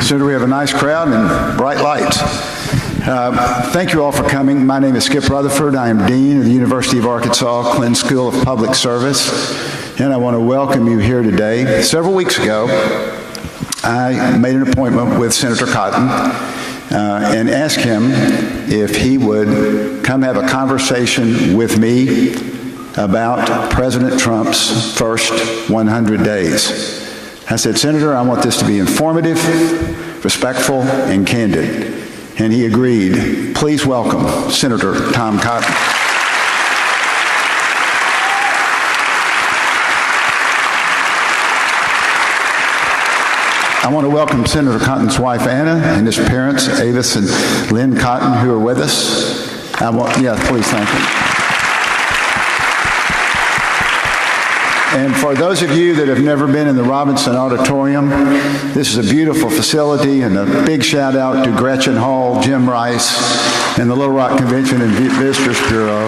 Senator, we have a nice crowd and bright lights. Thank you all for coming. My name is Skip Rutherford. I am Dean of the University of Arkansas Clinton School of Public Service, and I want to welcome you here today. Several weeks ago, I made an appointment with Senator Cotton and asked him if he would come have a conversation with me about President Trump's first 100 days. I said, Senator, I want this to be informative, respectful, and candid. And he agreed. Please welcome Senator Tom Cotton. I want to welcome Senator Cotton's wife, Anna, and his parents, Avis and Lynn Cotton, who are with us. Please thank them. And for those of you that have never been in the Robinson Auditorium, this is a beautiful facility, and a big shout out to Gretchen Hall, Jim Rice, and the Little Rock Convention and Visitors Bureau.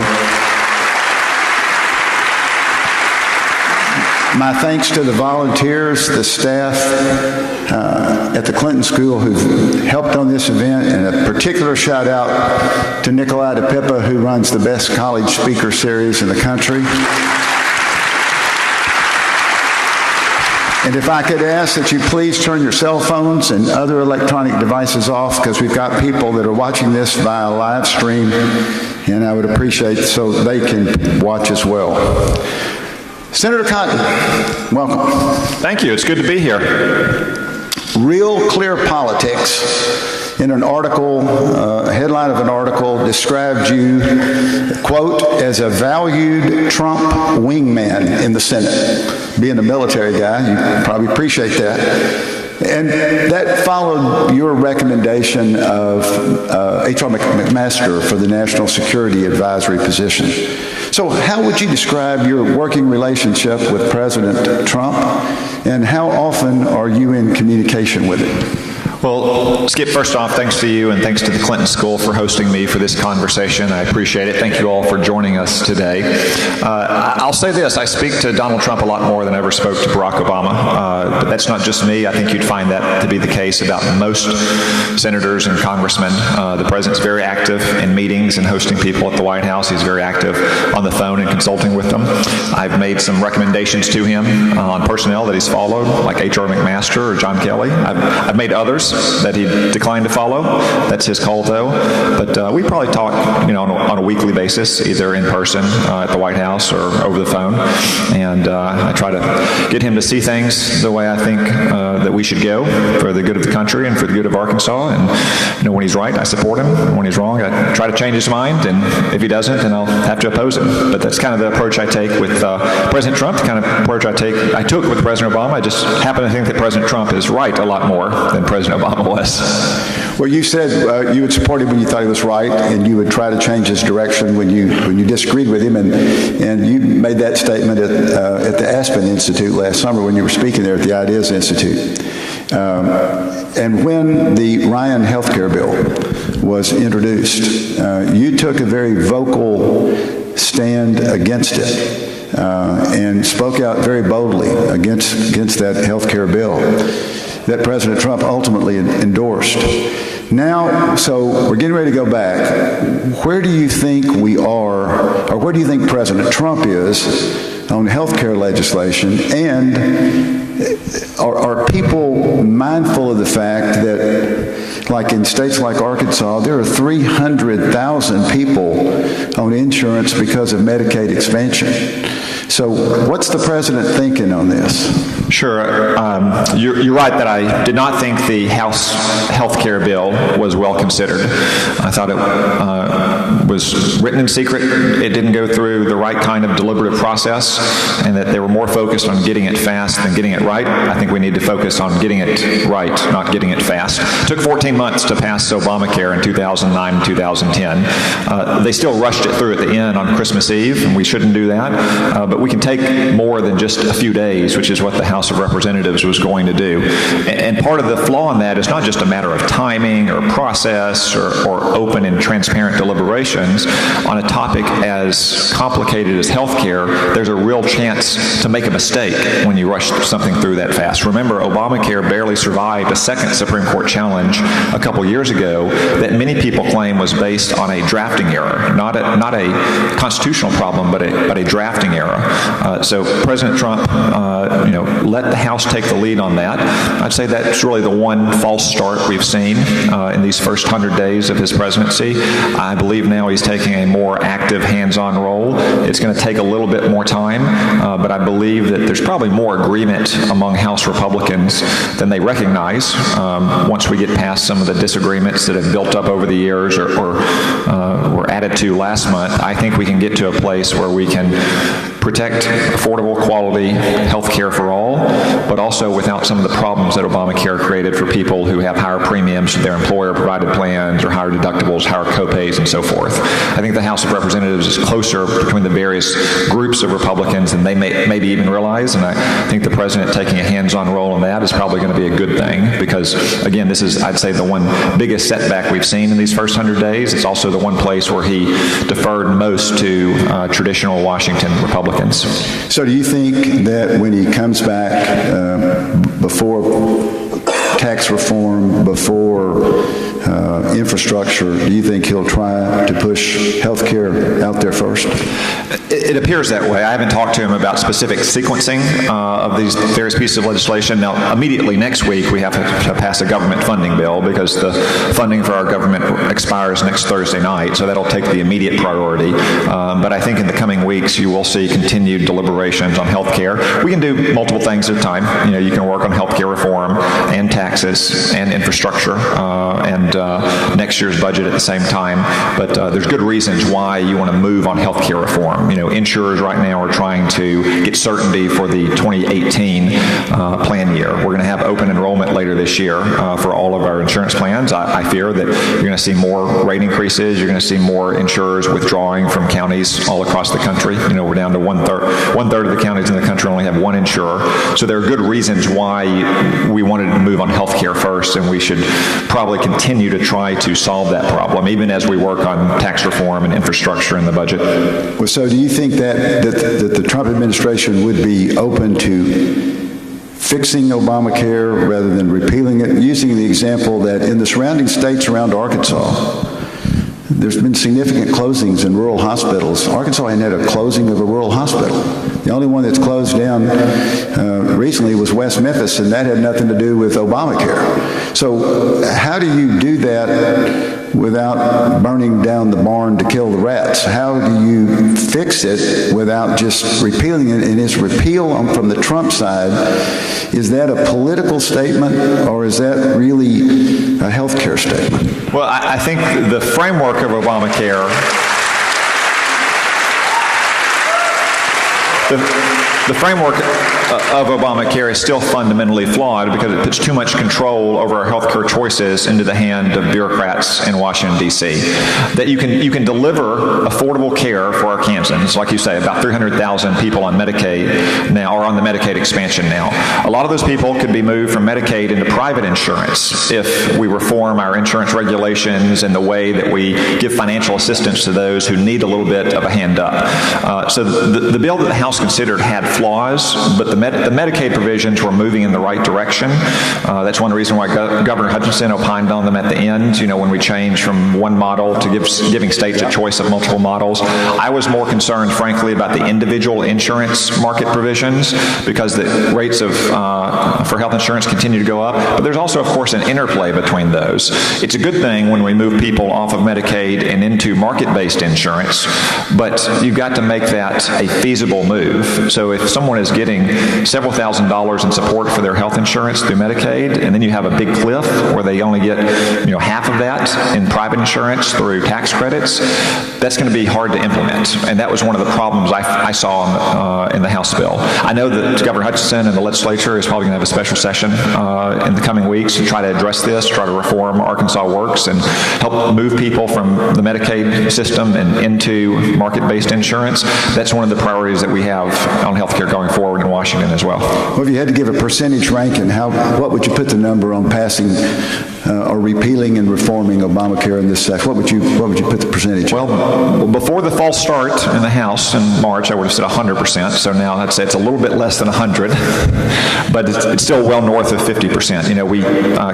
My thanks to the volunteers, the staff at the Clinton School who've helped on this event, and a particular shout out to Nikolai DePippa, who runs the best college speaker series in the country. And if I could ask that you please turn your cell phones and other electronic devices off, because we've got people that are watching this via live stream, and I would appreciate so they can watch as well. Senator Cotton, welcome. Thank you. It's good to be here. Real Clear Politics, in an article, headline of an article, described you, quote, as a valued Trump wingman in the Senate. Being a military guy, you probably appreciate that. And that followed your recommendation of H.R. McMaster for the National Security Advisory position. So how would you describe your working relationship with President Trump, and how often are you in communication with him? Well, Skip, first off, thanks to you and thanks to the Clinton School for hosting me for this conversation. I appreciate it. Thank you all for joining us today. I'll say this, I speak to Donald Trump a lot more than I ever spoke to Barack Obama, but that's not just me. I think you'd find that to be the case about most senators and congressmen. The president's very active in meetings and hosting people at the White House. He's very active on the phone and consulting with them. I've made some recommendations to him on personnel that he's followed, like H.R. McMaster or John Kelly. I've made others that he declined to follow. That's his call, though. But we probably talk, on a weekly basis, either in person at the White House or over the phone. And I try to get him to see things the way I think that we should go for the good of the country and for the good of Arkansas. And when he's right, I support him. When he's wrong, I try to change his mind. And if he doesn't, then I'll have to oppose him. But that's kind of the approach I take with President Trump, the kind of approach I took with President Obama. I just happen to think that President Trump is right a lot more than President Obama was. Well, you said you would support him when you thought he was right, and you would try to change his direction when you disagreed with him, and you made that statement at the Aspen Institute last summer when you were speaking there at the Ideas Institute. And when the Ryan healthcare bill was introduced, you took a very vocal stand against it. And spoke out very boldly against that healthcare bill that President Trump ultimately endorsed. Now, so we're getting ready to go back. Where do you think we are, or where do you think President Trump is on health care legislation? And are people mindful of the fact that, like in states like Arkansas, there are 300,000 people on insurance because of Medicaid expansion? So what's the president thinking on this? Sure. You're right that I did not think the House health care bill was well considered. I thought it was written in secret. It didn't go through the right kind of deliberative process, and that they were more focused on getting it fast than getting it right. I think we need to focus on getting it right, not getting it fast. It took 14 months to pass Obamacare in 2009 and 2010. They still rushed it through at the end on Christmas Eve, and we shouldn't do that. But we can take more than just a few days, which is what the House of Representatives was going to do. And part of the flaw in that is not just a matter of timing or process or open and transparent deliberation. deliberations on a topic as complicated as health care, there's a real chance to make a mistake when you rush something through that fast. Remember, Obamacare barely survived a second Supreme Court challenge a couple years ago that many people claim was based on a drafting error, not a constitutional problem, but a drafting error. So President Trump, let the House take the lead on that. I'd say that's really the one false start we've seen in these first 100 days of his presidency. I believe now he's taking a more active, hands-on role. It's going to take a little bit more time, but I believe that there's probably more agreement among House Republicans than they recognize once we get past some of the disagreements that have built up over the years or were added to last month. I think we can get to a place where we can protect affordable, quality health care for all, but also without some of the problems that Obamacare created for people who have higher premiums to their employer-provided plans or higher deductibles, higher copays, and so forth. I think the House of Representatives is closer between the various groups of Republicans than they maybe even realize, and I think the President taking a hands-on role in that is probably going to be a good thing because, again, this is, I'd say, the one biggest setback we've seen in these first 100 days. It's also the one place where he deferred most to traditional Washington Republicans. So do you think that when he comes back before tax reform, before infrastructure, do you think he'll try to push health care out there first? It appears that way. I haven't talked to him about specific sequencing of these various pieces of legislation. Now, immediately next week, we have to pass a government funding bill because the funding for our government expires next Thursday night, so that'll take the immediate priority. But I think in the coming weeks, you will see continued deliberations on health care. We can do multiple things at a time. You can work on health care reform and taxes and infrastructure and next year's budget at the same time. But there's good reasons why you want to move on health care reform. Insurers right now are trying to get certainty for the 2018 plan year. We're going to have open enrollment later this year for all of our insurance plans. I fear that you're going to see more rate increases. You're going to see more insurers withdrawing from counties all across the country. We're down to one third of the counties in the country only have one insurer. So there are good reasons why we wanted to move on health care first, and we should probably continue to try to solve that problem, even as we work on tax reform and infrastructure in the budget. Well, so do you think that the Trump administration would be open to fixing Obamacare rather than repealing it, using the example that in the surrounding states around Arkansas, there's been significant closings in rural hospitals. Arkansas had a closing of a rural hospital. The only one that's closed down recently was West Memphis, and that had nothing to do with Obamacare. So how do you do that without burning down the barn to kill the rats? How do you fix it without just repealing it? And is repeal from the Trump side, is that a political statement or is that really a health care statement? Well, I think the framework of Obamacare, the framework of Obamacare is still fundamentally flawed because it puts too much control over our health care choices into the hand of bureaucrats in Washington, D.C. That you can deliver affordable care for our Kansans, like you say, about 300,000 people on Medicaid now, or on the Medicaid expansion now. A lot of those people could be moved from Medicaid into private insurance if we reform our insurance regulations and the way that we give financial assistance to those who need a little bit of a hand up. So the bill that the House considered had flaws, but the Medicaid provisions were moving in the right direction. That's one reason why Governor Hutchinson opined on them at the end, when we changed from one model to giving states a choice of multiple models. I was more concerned, frankly, about the individual insurance market provisions because the rates for health insurance continue to go up. But there's also, of course, an interplay between those. It's a good thing when we move people off of Medicaid and into market-based insurance, but you've got to make that a feasible move. So if someone is getting several $1,000s in support for their health insurance through Medicaid, and then you have a big cliff where they only get half of that in private insurance through tax credits, that's going to be hard to implement. And that was one of the problems I saw in the House bill. I know that Governor Hutchinson and the legislature is probably going to have a special session in the coming weeks to try to address this, try to reform Arkansas Works and help move people from the Medicaid system and into market-based insurance. That's one of the priorities that we have on health care going forward in Washington as well. Well, if you had to give a percentage ranking, what would you put the number on passing are repealing and reforming Obamacare in this session? What would you put the percentage? Well, before the false start in the House in March, I would have said 100%. So now I'd say it's a little bit less than 100, but it's still well north of 50%. You know, we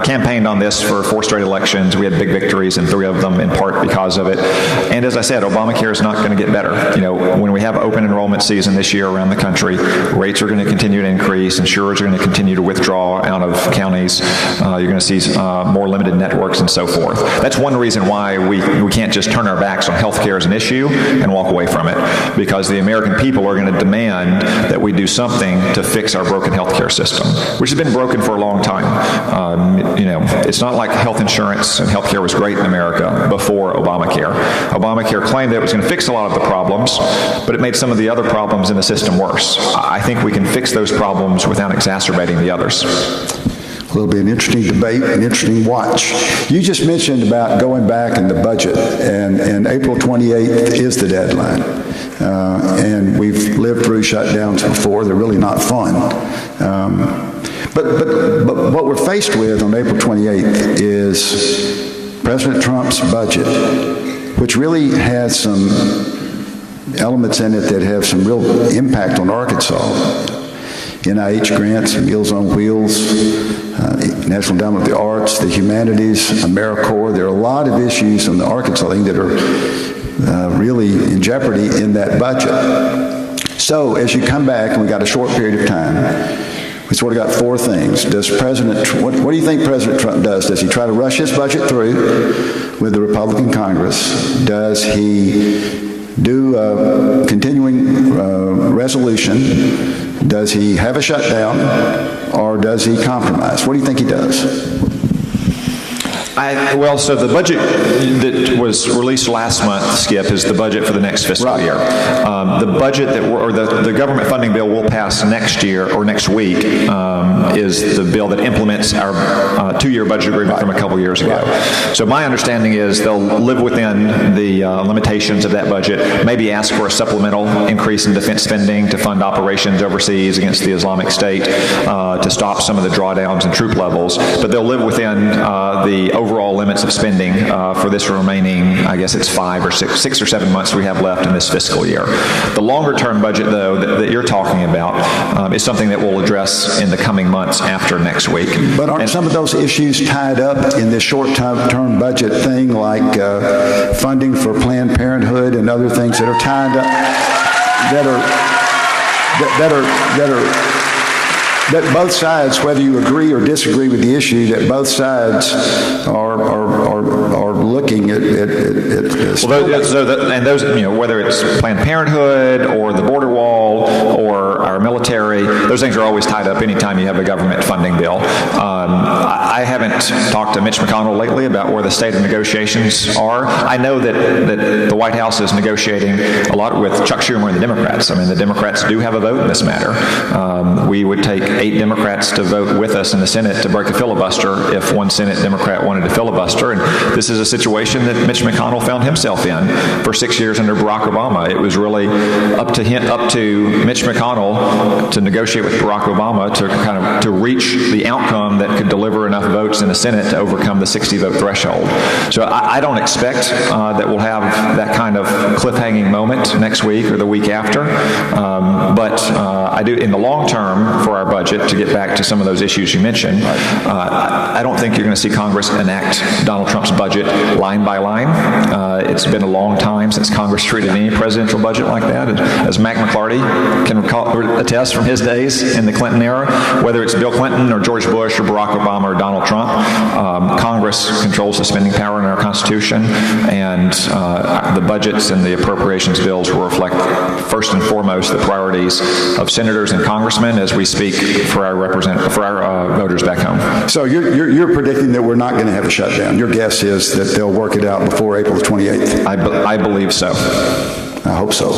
campaigned on this for 4 straight elections. We had big victories in 3 of them, in part because of it. And as I said, Obamacare is not going to get better. You know, when we have open enrollment season this year around the country, rates are going to continue to increase. Insurers are going to continue to withdraw out of counties. You're going to see more limited networks and so forth. That's one reason why we can't just turn our backs on health care as an issue and walk away from it, because the American people are going to demand that we do something to fix our broken health care system, which has been broken for a long time. You know, it's not like health insurance and health care was great in America before Obamacare. Obamacare claimed that it was going to fix a lot of the problems, but it made some of the other problems in the system worse. I think we can fix those problems without exacerbating the others. It'll be an interesting debate, an interesting watch. You just mentioned about going back in the budget, and April 28th is the deadline. And we've lived through shutdowns before. They're really not fun. But what we're faced with on April 28th is President Trump's budget, which really has some elements in it that have some real impact on Arkansas. NIH grants, Meals on Wheels, National Endowment of the Arts, the Humanities, AmeriCorps. There are a lot of issues on the Arkansas thing that are really in jeopardy in that budget. So as you come back, and we've got a short period of time, we sort of got 4 things. Does what do you think President Trump does? Does he try to rush his budget through with the Republican Congress? Does he do a continuing resolution? Does he have a shutdown, or does he compromise? What do you think he does? Well, so the budget that was released last month, Skip, is the budget for the next fiscal year. The budget the government funding bill we'll pass next year or next week is the bill that implements our 2-year budget agreement from a couple years ago. So my understanding is they'll live within the limitations of that budget, maybe ask for a supplemental increase in defense spending to fund operations overseas against the Islamic State, to stop some of the drawdowns in troop levels, but they'll live within the overall limits of spending for this remaining, I guess it's 5 or 6 or 7 months we have left in this fiscal year. The longer-term budget, though, that you're talking about is something that we'll address in the coming months after next week. But aren't some of those issues tied up in this short-term budget thing, like funding for Planned Parenthood and other things that are tied up, that both sides, whether you agree or disagree with the issue, that both sides are looking at and those, you know, whether it's Planned Parenthood or the border wall or our military, those things are always tied up anytime you have a government funding bill. I haven't talked to Mitch McConnell lately about where the state of negotiations are. I know that the White House is negotiating a lot with Chuck Schumer and the Democrats. I mean, the Democrats do have a vote in this matter. We would take 8 Democrats to vote with us in the Senate to break a filibuster if one Senate Democrat wanted to filibuster. And this is a situation that Mitch McConnell found himself in for 6 years under Barack Obama. It was really up to Mitch McConnell to negotiate with Barack Obama to reach the outcome that could deliver enough votes in the Senate to overcome the 60-vote threshold. So I don't expect that we'll have that kind of cliffhanging moment next week or the week after. But I do, in the long term, for our budget, to get back to some of those issues you mentioned, I don't think you're going to see Congress enact Donald Trump's budget line by line. It's been a long time since Congress treated any presidential budget like that. As Mac McClarty can attest from his days in the Clinton era, whether it's Bill Clinton or George Bush or Barack Obama or Donald Trump, Congress controls the spending power in our Constitution, and the budgets and the appropriations bills will reflect first and foremost the priorities of senators and congressmen as we speak for our voters back home. So you're predicting that we're not going to have a shutdown. Your guess is that they'll work it out before April the 28th. I believe so. I hope so.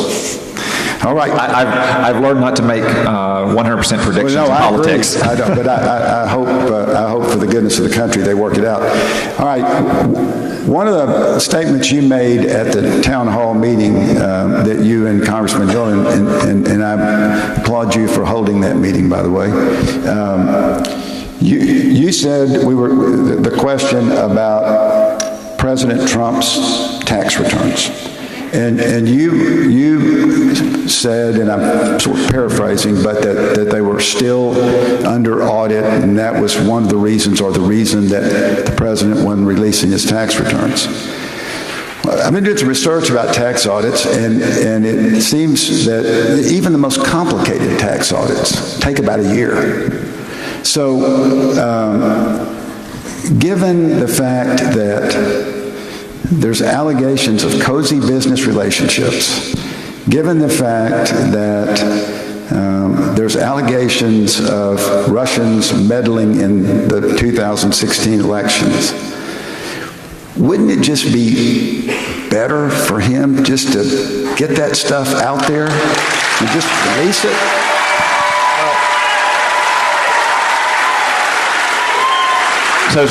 All right. I've learned not to make 100% predictions in politics. I don't, but I hope for the goodness of the country they work it out. All right. One of the statements you made at the town hall meeting that you and Congressman Hill, and I applaud you for holding that meeting, by the way, You said the question about President Trump's tax returns. And you said, and I'm sort of paraphrasing, but that they were still under audit, and that was one of the reasons, or the reason, that the president wasn't releasing his tax returns. I've been doing some research about tax audits, and it seems that even the most complicated tax audits take about a year. So, given the fact that there's allegations of cozy business relationships, given the fact that there's allegations of Russians meddling in the 2016 elections, wouldn't it just be better for him just to get that stuff out there and just release it? So,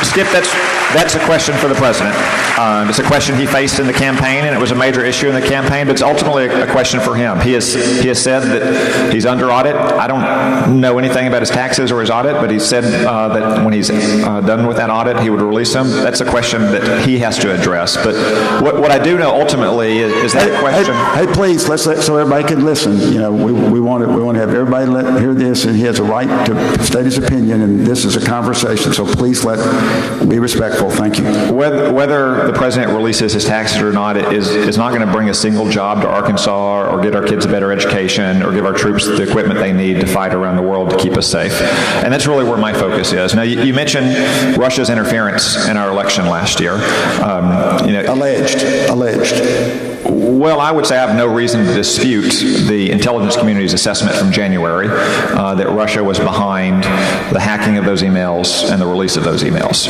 Skip, that's a question for the president. It's a question he faced in the campaign, and it was a major issue in the campaign, but it's ultimately a question for him. He has said that he's under audit. I don't know anything about his taxes or his audit, but he said that when he's done with that audit, he would release them. That's a question that he has to address. But what I do know ultimately is that question. Hey, please, so everybody can listen. You know, we want to have everybody hear this, and he has a right to state his opinion, and this is a conversation, so please be respectful. Thank you. Whether the president releases his taxes or not is not going to bring a single job to Arkansas, or get our kids a better education, or give our troops the equipment they need to fight around the world to keep us safe. And that's really where my focus is. Now, you mentioned Russia's interference in our election last year. Alleged. Well, I would say I have no reason to dispute the intelligence community's assessment from January that Russia was behind the hacking of those emails and the release of those emails.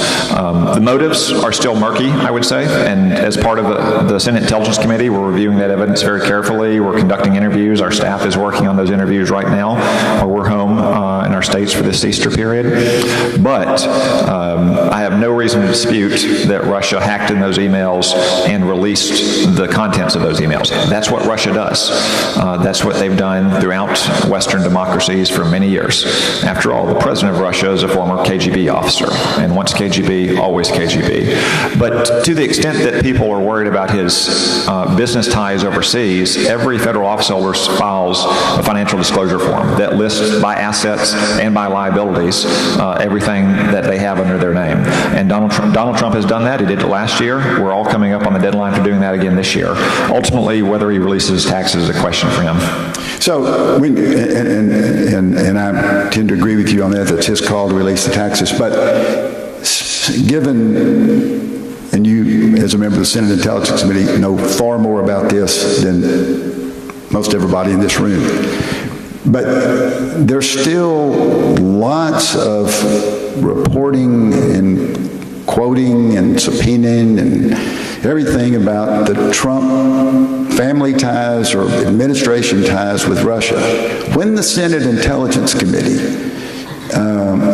The motives are still murky, I would say, and as part of the Senate Intelligence Committee, we're reviewing that evidence very carefully. We're conducting interviews. Our staff is working on those interviews right now while we're home in our states for this Easter period. But I have no reason to dispute that Russia hacked in those emails and released the contents of those emails. That's what Russia does. That's what they've done throughout Western democracies for many years. After all, the president of Russia is a former KGB officer, and once KGB, always KGB. But to the extent that people are worried about his business ties overseas, every federal office holder files a financial disclosure form that lists by assets and by liabilities everything that they have under their name. And Donald Trump has done that. He did it last year. We're all coming up on the deadline for doing that again this year. Ultimately, whether he releases his taxes is a question for him. So, and I tend to agree with you on that. That's his call to release the taxes. But given, and you as a member of the Senate Intelligence Committee know far more about this than most everybody in this room. But there's still lots of reporting and quoting and subpoenaing and everything about the Trump family ties or administration ties with Russia. When the Senate Intelligence Committee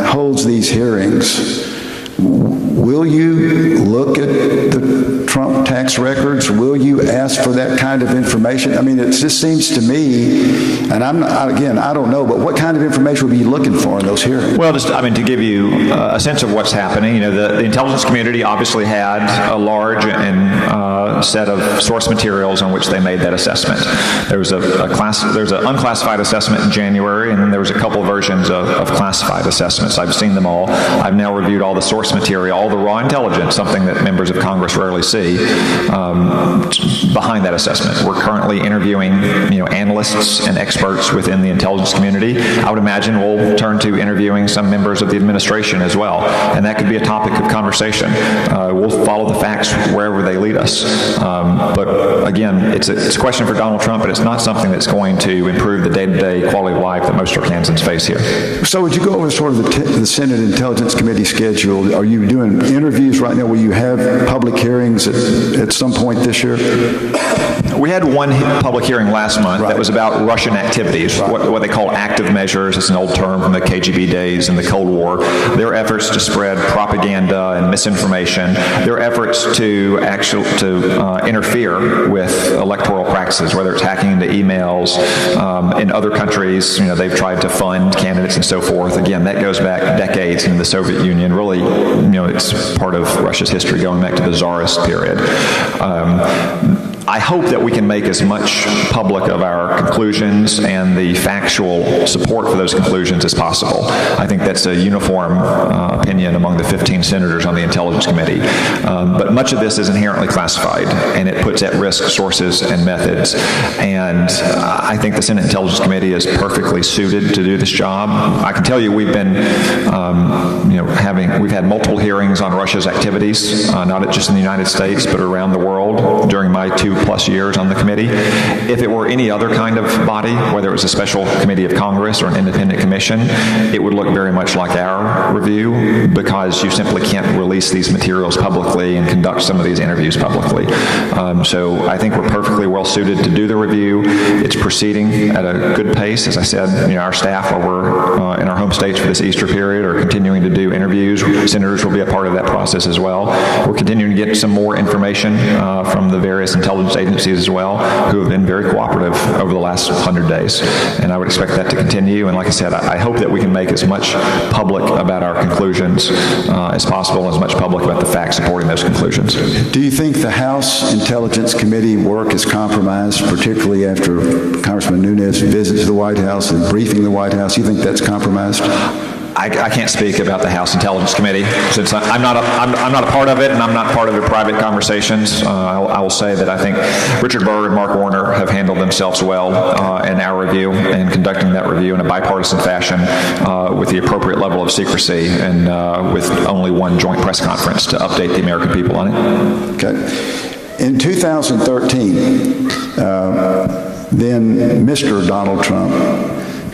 holds these hearings, will you look at the Trump tax records? Will you ask for that kind of information? I mean, it just seems to me, and I don't know, but what kind of information will you be looking for in those hearings? Well, to give you a sense of what's happening, the intelligence community obviously had a large and set of source materials on which they made that assessment. There was there's an unclassified assessment in January, and then there was a couple versions of classified assessments. I've seen them all. I've now reviewed all the source material, all the raw intelligence, something that members of Congress rarely see, behind that assessment. We're currently interviewing, analysts and experts within the intelligence community. I would imagine we'll turn to interviewing some members of the administration as well, and that could be a topic of conversation. We'll follow the facts wherever they lead us. But again, it's a question for Donald Trump, but it's not something that's going to improve the day-to-day quality of life that most Arkansans face here. So would you go over sort of the Senate Intelligence Committee schedule? Are you doing interviews right now? Will you have public hearings at some point this year? We had one public hearing last month that was about Russian activities, what they call active measures. It's an old term from the KGB days and the Cold War. Their efforts to spread propaganda and misinformation. Their efforts to interfere with electoral practices, whether it's hacking into emails. In other countries, they've tried to fund candidates and so forth. Again, that goes back decades in the Soviet Union. Really, it's part of Russia's history going back to the Tsarist period. I hope that we can make as much public of our conclusions and the factual support for those conclusions as possible. I think that's a uniform opinion among the 15 senators on the Intelligence Committee. But much of this is inherently classified, and it puts at risk sources and methods. And I think the Senate Intelligence Committee is perfectly suited to do this job. I can tell you we've been, we've had multiple hearings on Russia's activities, not just in the United States, but around the world during my 2+ years on the committee. If it were any other kind of body, whether it was a special committee of Congress or an independent commission, it would look very much like our review, because you simply can't release these materials publicly and conduct some of these interviews publicly. So I think we're perfectly well suited to do the review. It's proceeding at a good pace. As I said, our staff, while we're in our home states for this Easter period, are continuing to do interviews. Senators will be a part of that process as well. We're continuing to get some more information from the various intelligence agencies as well, who have been very cooperative over the last 100 days. And I would expect that to continue. And like I said, I hope that we can make as much public about our conclusions as possible, and as much public about the facts supporting those conclusions. Do you think the House Intelligence Committee work is compromised, particularly after Congressman Nunes visits the White House and briefing the White House? You think that's compromised? I can't speak about the House Intelligence Committee, since I'm not a part of it, and I'm not part of the private conversations. I will say that I think Richard Burr and Mark Warner have handled themselves well in our review, and conducting that review in a bipartisan fashion with the appropriate level of secrecy, and with only one joint press conference to update the American people on it. Okay. In 2013, then Mr. Donald Trump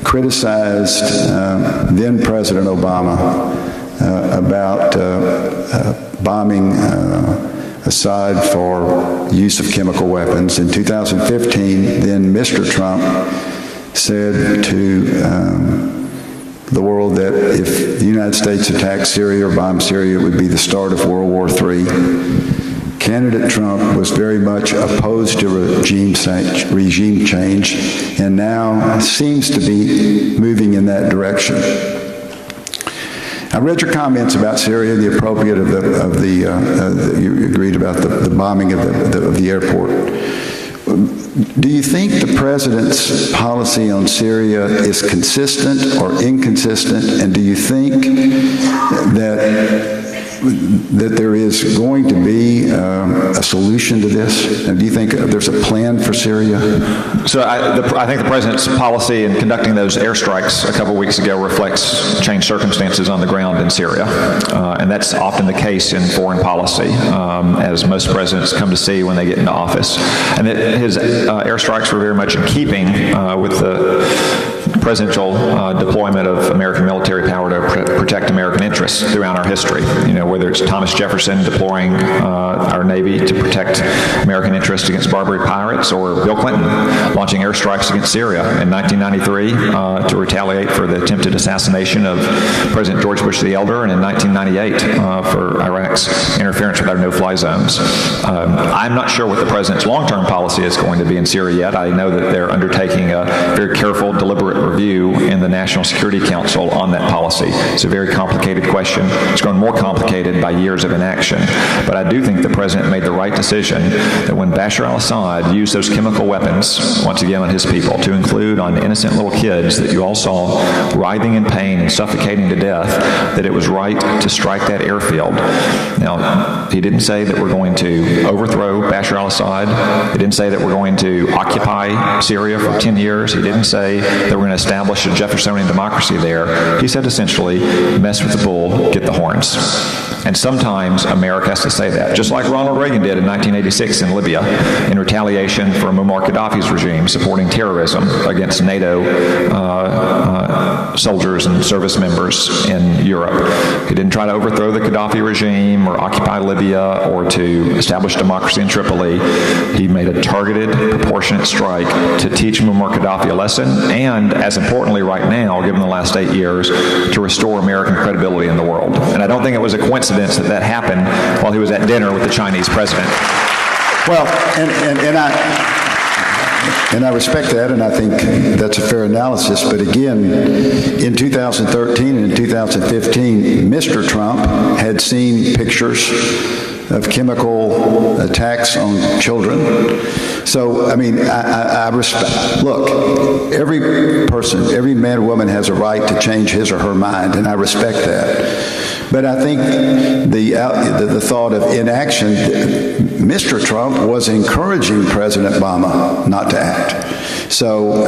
criticized then President Obama about bombing Assad for use of chemical weapons. In 2015, then Mr. Trump said to the world that if the United States attacked Syria or bombed Syria, it would be the start of World War III. Candidate Trump was very much opposed to regime change, and now seems to be moving in that direction. I read your comments about Syria, the appropriate you agreed about the bombing of the airport. Do you think the president's policy on Syria is consistent or inconsistent, and do you think that there is going to be a solution to this? And do you think there's a plan for Syria? So I think the president's policy in conducting those airstrikes a couple weeks ago reflects changed circumstances on the ground in Syria. And that's often the case in foreign policy, as most presidents come to see when they get into office. And that his airstrikes were very much in keeping with the presidential deployment of American military power to protect American interests throughout our history. Whether it's Thomas Jefferson deploying our Navy to protect American interests against Barbary pirates, or Bill Clinton launching airstrikes against Syria in 1993 to retaliate for the attempted assassination of President George Bush the Elder, and in 1998 for Iraq's interference with our no-fly zones. I'm not sure what the president's long-term policy is going to be in Syria yet. I know that they're undertaking a very careful, deliberate review in the National Security Council on that policy. It's a very complicated question. It's grown more complicated by years of inaction. But I do think the president made the right decision that when Bashar al-Assad used those chemical weapons, once again on his people, to include on innocent little kids that you all saw writhing in pain and suffocating to death, that it was right to strike that airfield. Now, he didn't say that we're going to overthrow Bashar al-Assad. He didn't say that we're going to occupy Syria for 10 years. He didn't say that we're going to establish a Jeffersonian democracy there. He said essentially, mess with the bull, get the horns. And sometimes America has to say that, just like Ronald Reagan did in 1986 in Libya, in retaliation for Muammar Gaddafi's regime supporting terrorism against NATO soldiers and service members in Europe. He didn't try to overthrow the Gaddafi regime or occupy Libya or to establish democracy in Tripoli. He made a targeted, proportionate strike to teach Muammar Gaddafi a lesson, and, as importantly right now, given the last 8 years, to restore American credibility in the world. And I don't think it was a coincidence that happened while he was at dinner with the Chinese president. Well, and I respect that, and I think that's a fair analysis. But again, in 2013 and in 2015, Mr. Trump had seen pictures of chemical attacks on children. So, I mean, I respect, look, every person, every man or woman has a right to change his or her mind, and I respect that. But I think the thought of inaction, Mr. Trump was encouraging President Obama not to act. So,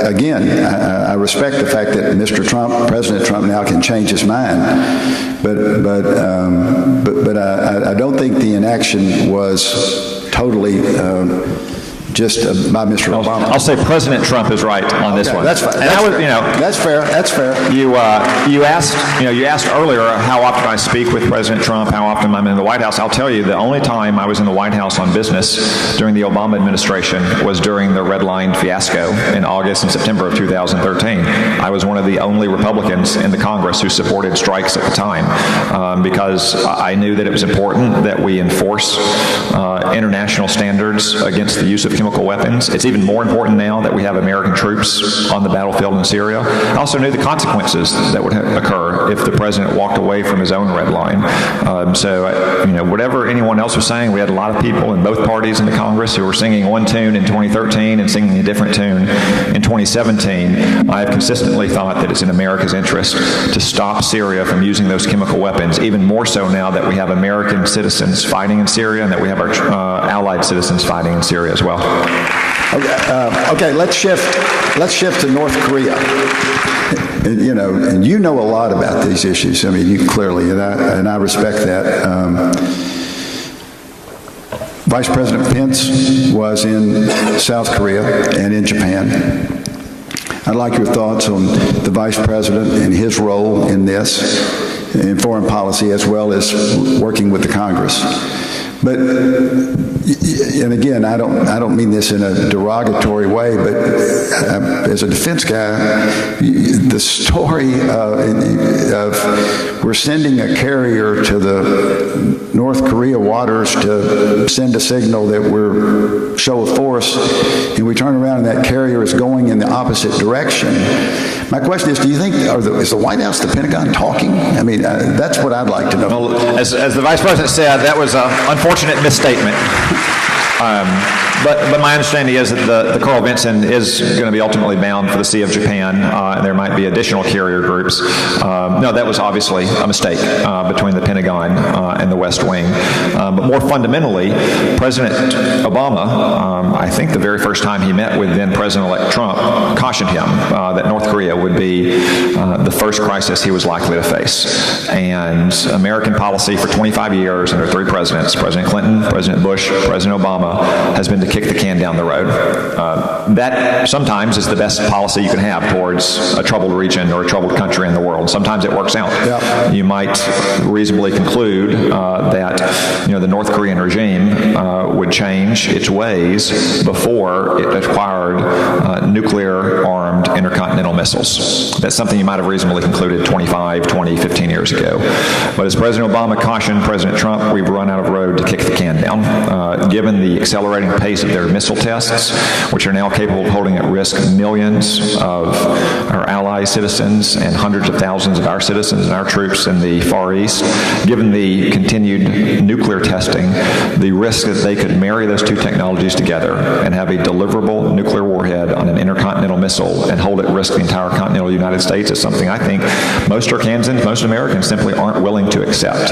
again, I respect the fact that President Trump now can change his mind. But I don't think the inaction was totally just by Mr. Obama. I'll say President Trump is right on this one. That's fine. That's fair. That's fair. You asked earlier how often I speak with President Trump, how often I'm in the White House. I'll tell you, the only time I was in the White House on business during the Obama administration was during the Red Line fiasco in August and September of 2013. I was one of the only Republicans in the Congress who supported strikes at the time because I knew that it was important that we enforce international standards against the use of chemical weapons. It's even more important now that we have American troops on the battlefield in Syria. I also knew the consequences that would occur if the president walked away from his own red line. Whatever anyone else was saying, we had a lot of people in both parties in the Congress who were singing one tune in 2013 and singing a different tune in 2017. I have consistently thought that it's in America's interest to stop Syria from using those chemical weapons, even more so now that we have American citizens fighting in Syria and that we have our allied citizens fighting in Syria as well. Okay, let's shift to North Korea. And you know a lot about these issues. I mean, you clearly, and I respect that. Vice President Pence was in South Korea and in Japan. I'd like your thoughts on the Vice President and his role in this, in foreign policy, as well as working with the Congress. But, and again, I don't mean this in a derogatory way, but as a defense guy, the story of we're sending a carrier to the North Korea waters to send a signal that we're show of force, and we turn around and that carrier is going in the opposite direction. My question is, do you think, is the White House, the Pentagon talking? I mean, that's what I'd like to know. Well, as the Vice President said, that was an unfortunate misstatement. But my understanding is that the Carl Vinson is going to be ultimately bound for the Sea of Japan, and there might be additional carrier groups. No, that was obviously a mistake between the Pentagon and the West Wing. But more fundamentally, President Obama, I think the very first time he met with then President-elect Trump, cautioned him that North Korea would be the first crisis he was likely to face. And American policy for 25 years under three presidents, President Clinton, President Bush, President Obama, has been to kick the can down the road. That sometimes is the best policy you can have towards a troubled region or a troubled country in the world. Sometimes it works out. Yeah. You might reasonably conclude that the North Korean regime would change its ways before it acquired nuclear-armed intercontinental missiles. That's something you might have reasonably concluded 25, 20, 15 years ago. But as President Obama cautioned President Trump, we've run out of road to kick the can down. Given the accelerating pace of their missile tests, which are now capable of holding at risk millions of our ally citizens and hundreds of thousands of our citizens and our troops in the Far East, given the continued nuclear testing, the risk that they could marry those two technologies together and have a deliverable nuclear warhead on an intercontinental missile and hold at risk the entire continental United States is something I think most Arkansans, most Americans simply aren't willing to accept.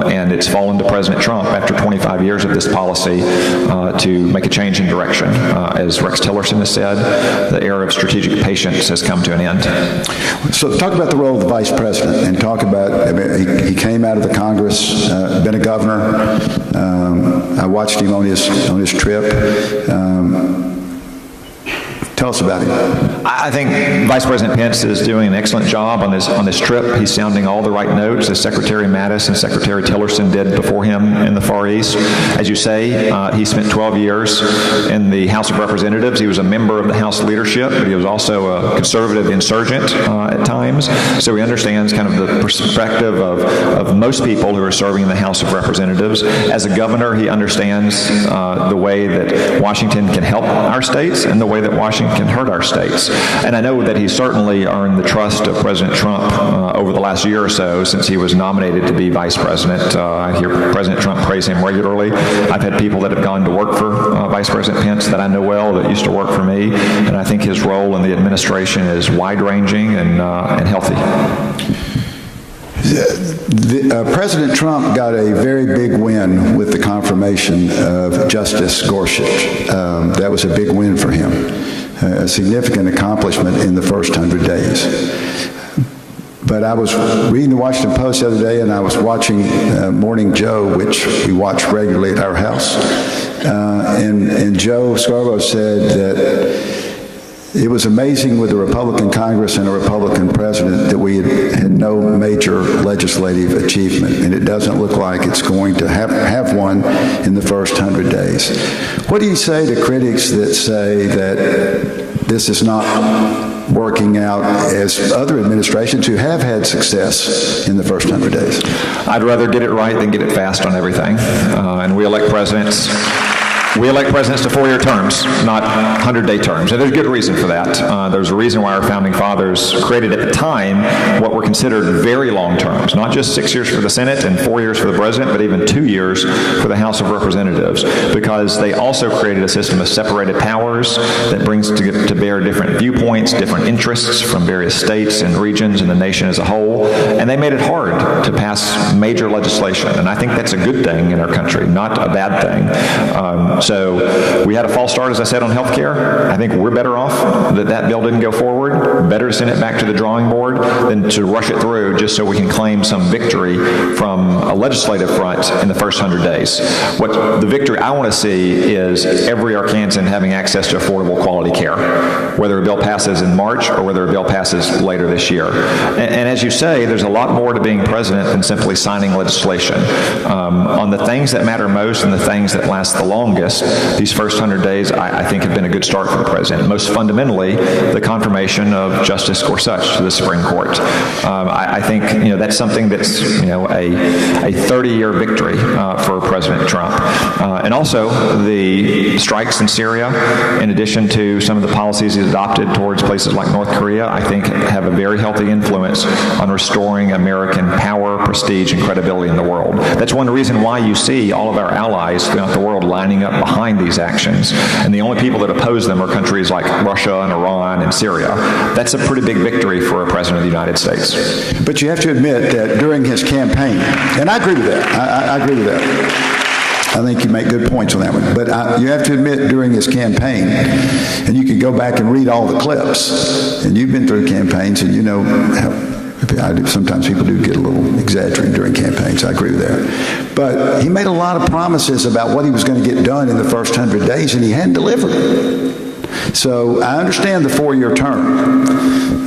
And it's fallen to President Trump after 25 years of this policy to make a change in direction. As Rex Tillerson has said, the era of strategic patience has come to an end. So talk about the role of the Vice President and talk about, he came out of the Congress, been a governor. I watched him on his trip. Tell us about him. I think Vice President Pence is doing an excellent job on this trip. He's sounding all the right notes, as Secretary Mattis and Secretary Tillerson did before him in the Far East. As you say, he spent 12 years in the House of Representatives. He was a member of the House leadership, but he was also a conservative insurgent at times. So he understands kind of the perspective of most people who are serving in the House of Representatives. As a governor, he understands the way that Washington can help our states and the way that Washington can hurt our states. And I know that he's certainly earned the trust of President Trump over the last year or so since he was nominated to be vice president. I hear President Trump praise him regularly. I've had people that have gone to work for Vice President Pence that I know well that used to work for me, and I think his role in the administration is wide-ranging and healthy. President Trump got a very big win with the confirmation of Justice Gorsuch. That was a big win for him, a significant accomplishment in the first 100 days. But I was reading the Washington Post the other day, and I was watching Morning Joe, which we watch regularly at our house. And Joe Scarborough said that it was amazing with a Republican Congress and a Republican president that we had no major legislative achievement, and it doesn't look like it's going to have one in the first 100 days. What do you say to critics that say that this is not working out as other administrations who have had success in the first 100 days? I'd rather get it right than get it fast on everything. And we elect presidents to 4-year terms, not 100-day terms. And there's good reason for that. There's a reason why our founding fathers created at the time what were considered very long terms, not just 6 years for the Senate and 4 years for the president, but even 2 years for the House of Representatives, because they also created a system of separated powers that brings to bear different viewpoints, different interests from various states and regions and the nation as a whole. And they made it hard to pass major legislation. And I think that's a good thing in our country, not a bad thing. So we had a false start, as I said, on health care. I think we're better off that bill didn't go forward. Better to send it back to the drawing board than to rush it through just so we can claim some victory from a legislative front in the first 100 days. What the victory I want to see is every Arkansan having access to affordable quality care, whether a bill passes in March or whether a bill passes later this year. And as you say, there's a lot more to being president than simply signing legislation. On the things that matter most and the things that last the longest, these first 100 days, I think, have been a good start for the president. Most fundamentally, the confirmation of Justice Gorsuch to the Supreme Court. I think that's something that's a 30-year victory for President Trump. And also the strikes in Syria, in addition to some of the policies he's adopted towards places like North Korea, I think have a very healthy influence on restoring American power, prestige, and credibility in the world. That's one reason why you see all of our allies throughout the world lining up behind these actions. And the only people that oppose them are countries like Russia and Iran and Syria. That's a pretty big victory for a president of the United States. But you have to admit that during his campaign, and I agree with that, I agree with that. I think you make good points on that one. But you have to admit during his campaign, and you can go back and read all the clips, and you've been through campaigns, and you know how sometimes people do get a little exaggerating during campaigns. I agree with that. But he made a lot of promises about what he was going to get done in the first 100 days, and he hadn't delivered. So I understand the 4-year term,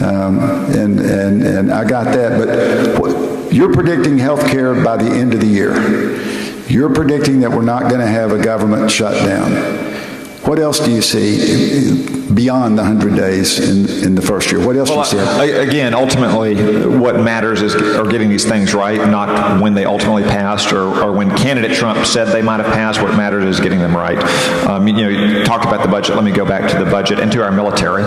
and I got that. But you're predicting health care by the end of the year. You're predicting that we're not going to have a government shutdown. What else do you see beyond the 100 days in the first year? What else do you see? Again, ultimately, what matters are getting these things right, not when they ultimately passed or when candidate Trump said they might have passed. What matters is getting them right. You talked about the budget. Let me go back to the budget and to our military.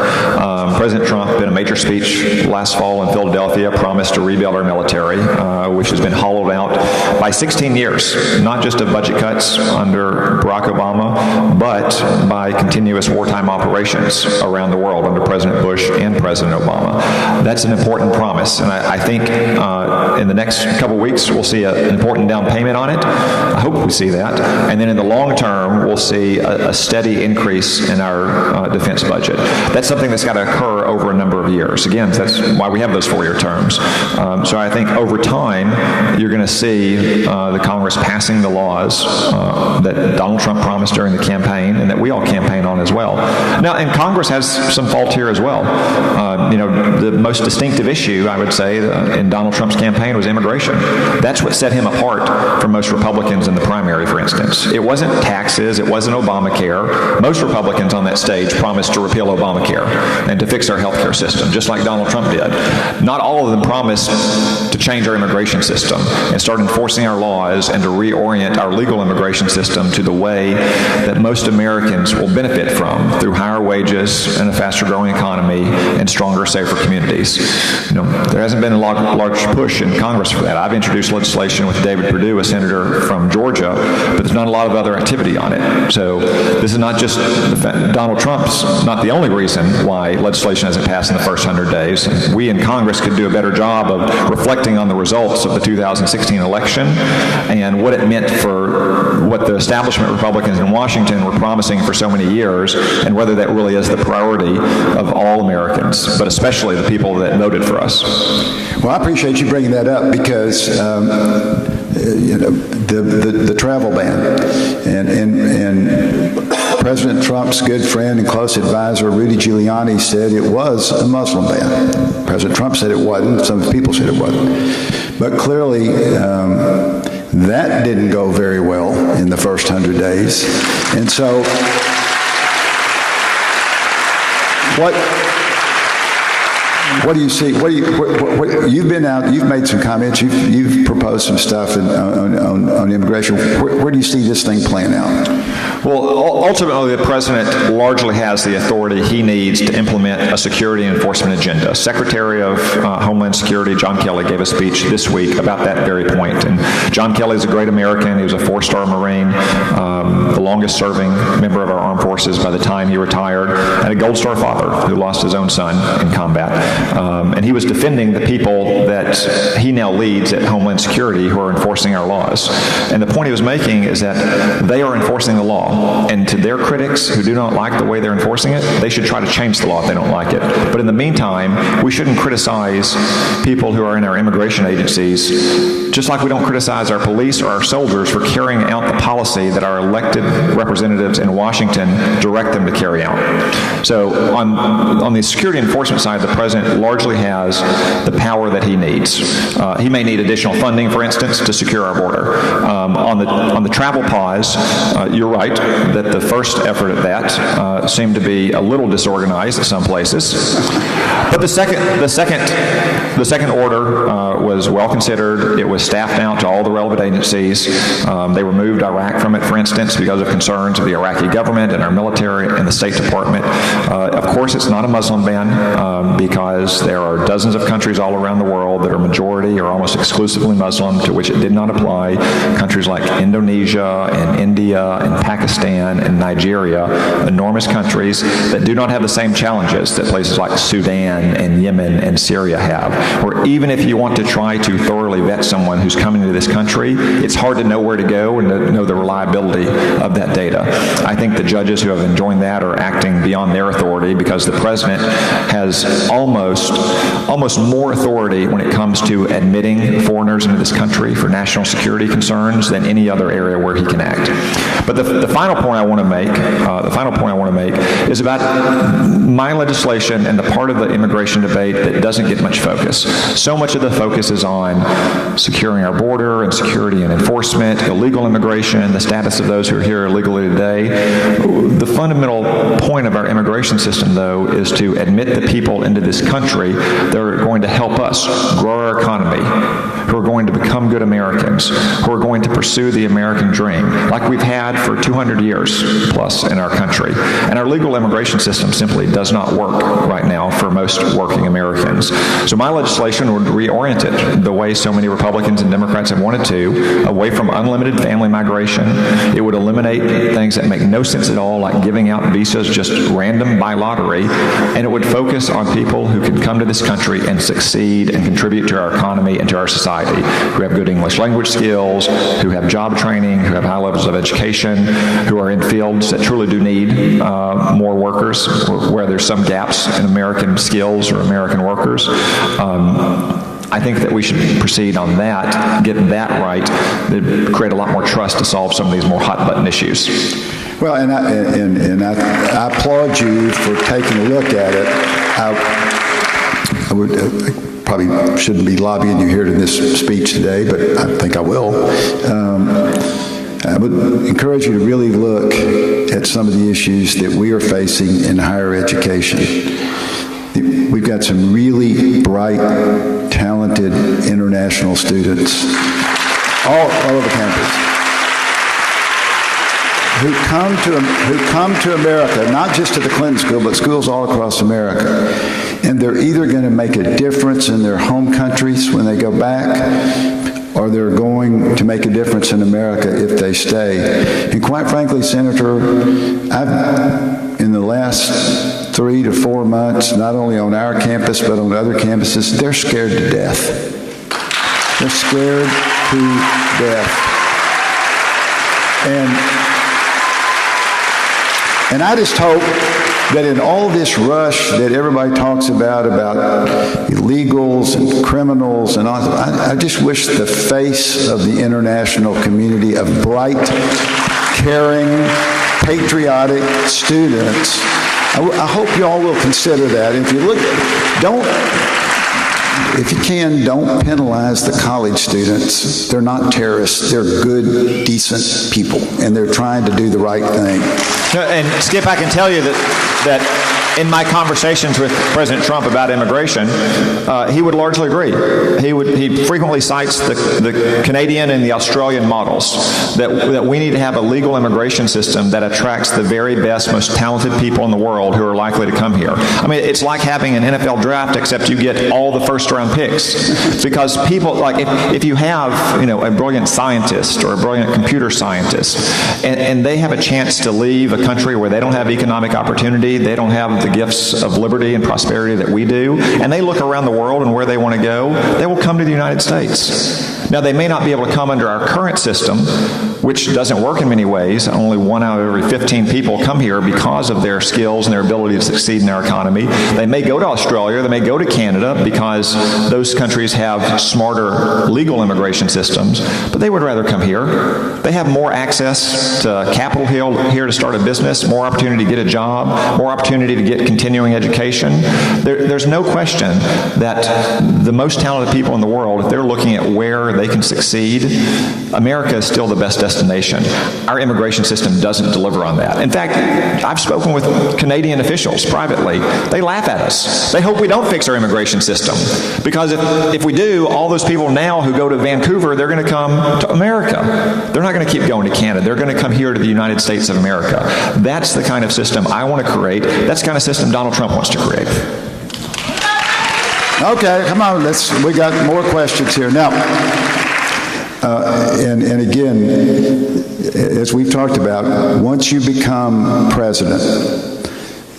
President Trump, in a major speech last fall in Philadelphia, promised to rebuild our military, which has been hollowed out by 16 years, not just of budget cuts under Barack Obama, but by continuous wartime operations around the world under President Bush and President Obama. That's an important promise, and I think in the next couple of weeks we'll see an important down payment on it. I hope we see that. And then in the long term, we'll see a steady increase in our defense budget. That's something that's got to occur over a number of years. Again, that's why we have those 4-year terms. So I think over time, you're going to see the Congress passing the laws that Donald Trump promised during the campaign and that we all all campaign on as well. Now, and Congress has some fault here as well. The most distinctive issue, I would say, in Donald Trump's campaign was immigration. That's what set him apart from most Republicans in the primary, for instance. It wasn't taxes, it wasn't Obamacare. Most Republicans on that stage promised to repeal Obamacare and to fix our health care system, just like Donald Trump did. Not all of them promised to change our immigration system and start enforcing our laws and to reorient our legal immigration system to the way that most Americans will benefit from through higher wages and a faster growing economy and stronger, safer communities. There hasn't been a large push in Congress for that. I've introduced legislation with David Perdue, a senator from Georgia, but there's not a lot of other activity on it. So this is not just Donald Trump's not the only reason why legislation hasn't passed in the first 100 days. We in Congress could do a better job of reflecting on the results of the 2016 election and what it meant for what the establishment Republicans in Washington were promising for so many years, and whether that really is the priority of all Americans, but especially the people that voted for us. Well, I appreciate you bringing that up because the travel ban and President Trump's good friend and close advisor Rudy Giuliani said it was a Muslim ban. President Trump said it wasn't. Some people said it wasn't. But clearly, that didn't go very well in the first 100 days. And so, what do you see? You've been out. You've made some comments. You've proposed some stuff on immigration. Where do you see this thing playing out? Well, ultimately, the president largely has the authority he needs to implement a security enforcement agenda. Secretary of Homeland Security John Kelly gave a speech this week about that very point. And John Kelly is a great American. He was a 4-star Marine, the longest-serving member of our armed forces by the time he retired, and a Gold Star father who lost his own son in combat. And he was defending the people that he now leads at Homeland Security who are enforcing our laws. And the point he was making is that they are enforcing the law. And to their critics who do not like the way they're enforcing it, they should try to change the law if they don't like it. But in the meantime, we shouldn't criticize people who are in our immigration agencies, just like we don't criticize our police or our soldiers for carrying out the policy that our elected representatives in Washington direct them to carry out. So on the security enforcement side, the president largely has the power that he needs. He may need additional funding, for instance, to secure our border. On the travel pause, you're right that the first effort at that seemed to be a little disorganized at some places. But the second order was well considered. It was staffed out to all the relevant agencies. They removed Iraq from it, for instance, because of concerns of the Iraqi government and our military and the State Department. Of course, it's not a Muslim ban because there are dozens of countries all around the world that are majority or almost exclusively Muslim, to which it did not apply. Countries like Indonesia and India and Pakistan and Nigeria, enormous countries that do not have the same challenges that places like Sudan and Yemen and Syria have, where even if you want to try to thoroughly vet someone who's coming to this country, it's hard to know where to go and to know the reliability of that data. I think the judges who have enjoined that are acting beyond their authority because the president has almost more authority when it comes to admitting foreigners into this country for national security concerns than any other area where he can act. But the final point I want to make, is about my legislation and the part of the immigration debate that doesn't get much focus. So much of the focus is on securing our border and security and enforcement, illegal immigration, the status of those who are here illegally today. The fundamental point of our immigration system, though, is to admit the people into this country that are going to help us grow our economy, who are going to become good Americans, who are going to pursue the American dream, like we've had for 200 years plus in our country. And our legal immigration system simply does not work right now for most working Americans. So my legislation would reorient it the way so many Republicans and Democrats have wanted to, away from unlimited family migration. It would eliminate things that make no sense at all, like giving out visas just random by lottery, and it would focus on people who can come to this country and succeed and contribute to our economy and to our society, who have good English language skills, who have job training, who have high levels of education, who are in fields that truly do need more workers, where there's some gaps in American skills or American workers. I think that we should proceed on that, get that right, create a lot more trust to solve some of these more hot-button issues. Well, and I applaud you for taking a look at it. I would probably shouldn't be lobbying you here in this speech today, but I think I will. I would encourage you to really look at some of the issues that we are facing in higher education. We've got some really bright, talented international students all over campus who come to America, not just to the Clinton School, but schools all across America. And they're either going to make a difference in their home countries when they go back, or they're going to make a difference in America if they stay. And quite frankly, Senator, in the last 3 to 4 months, not only on our campus, but on other campuses, they're scared to death. They're scared to death. And I just hope that in all this rush that everybody talks about illegals and criminals and all, I just wish the face of the international community of bright, caring, patriotic students, I hope you all will consider that. If you look, if you can, don't penalize the college students. They're not terrorists. They're good, decent people, and they're trying to do the right thing. And Skip, I can tell you that in my conversations with President Trump about immigration, he would largely agree. He frequently cites the Canadian and the Australian models, that we need to have a legal immigration system that attracts the very best, most talented people in the world who are likely to come here. I mean, it's like having an NFL draft, except you get all the first-round picks. Because people, like, if you have, a brilliant scientist or a brilliant computer scientist, and they have a chance to leave a country where they don't have economic opportunity, they don't have the gifts of liberty and prosperity that we do, and they look around the world and where they want to go, they will come to the United States. Now, they may not be able to come under our current system, which doesn't work in many ways. Only 1 out of every 15 people come here because of their skills and their ability to succeed in our economy. They may go to Australia, they may go to Canada because those countries have smarter legal immigration systems, but they would rather come here. They have more access to Capitol Hill here to start a business, more opportunity to get a job, more opportunity to get continuing education. There's no question that the most talented people in the world, if they're looking at where they can succeed, America is still the best destination. Our immigration system doesn't deliver on that. In fact, I've spoken with Canadian officials privately. They laugh at us. They hope we don't fix our immigration system, because if we do, all those people now who go to Vancouver, they're going to come to America. They're not going to keep going to Canada. They're going to come here to the United States of America. That's the kind of system I want to create. That's the kind of system Donald Trump wants to create. Okay, come on, we got more questions here. Now, and again, as we've talked about, once you become president,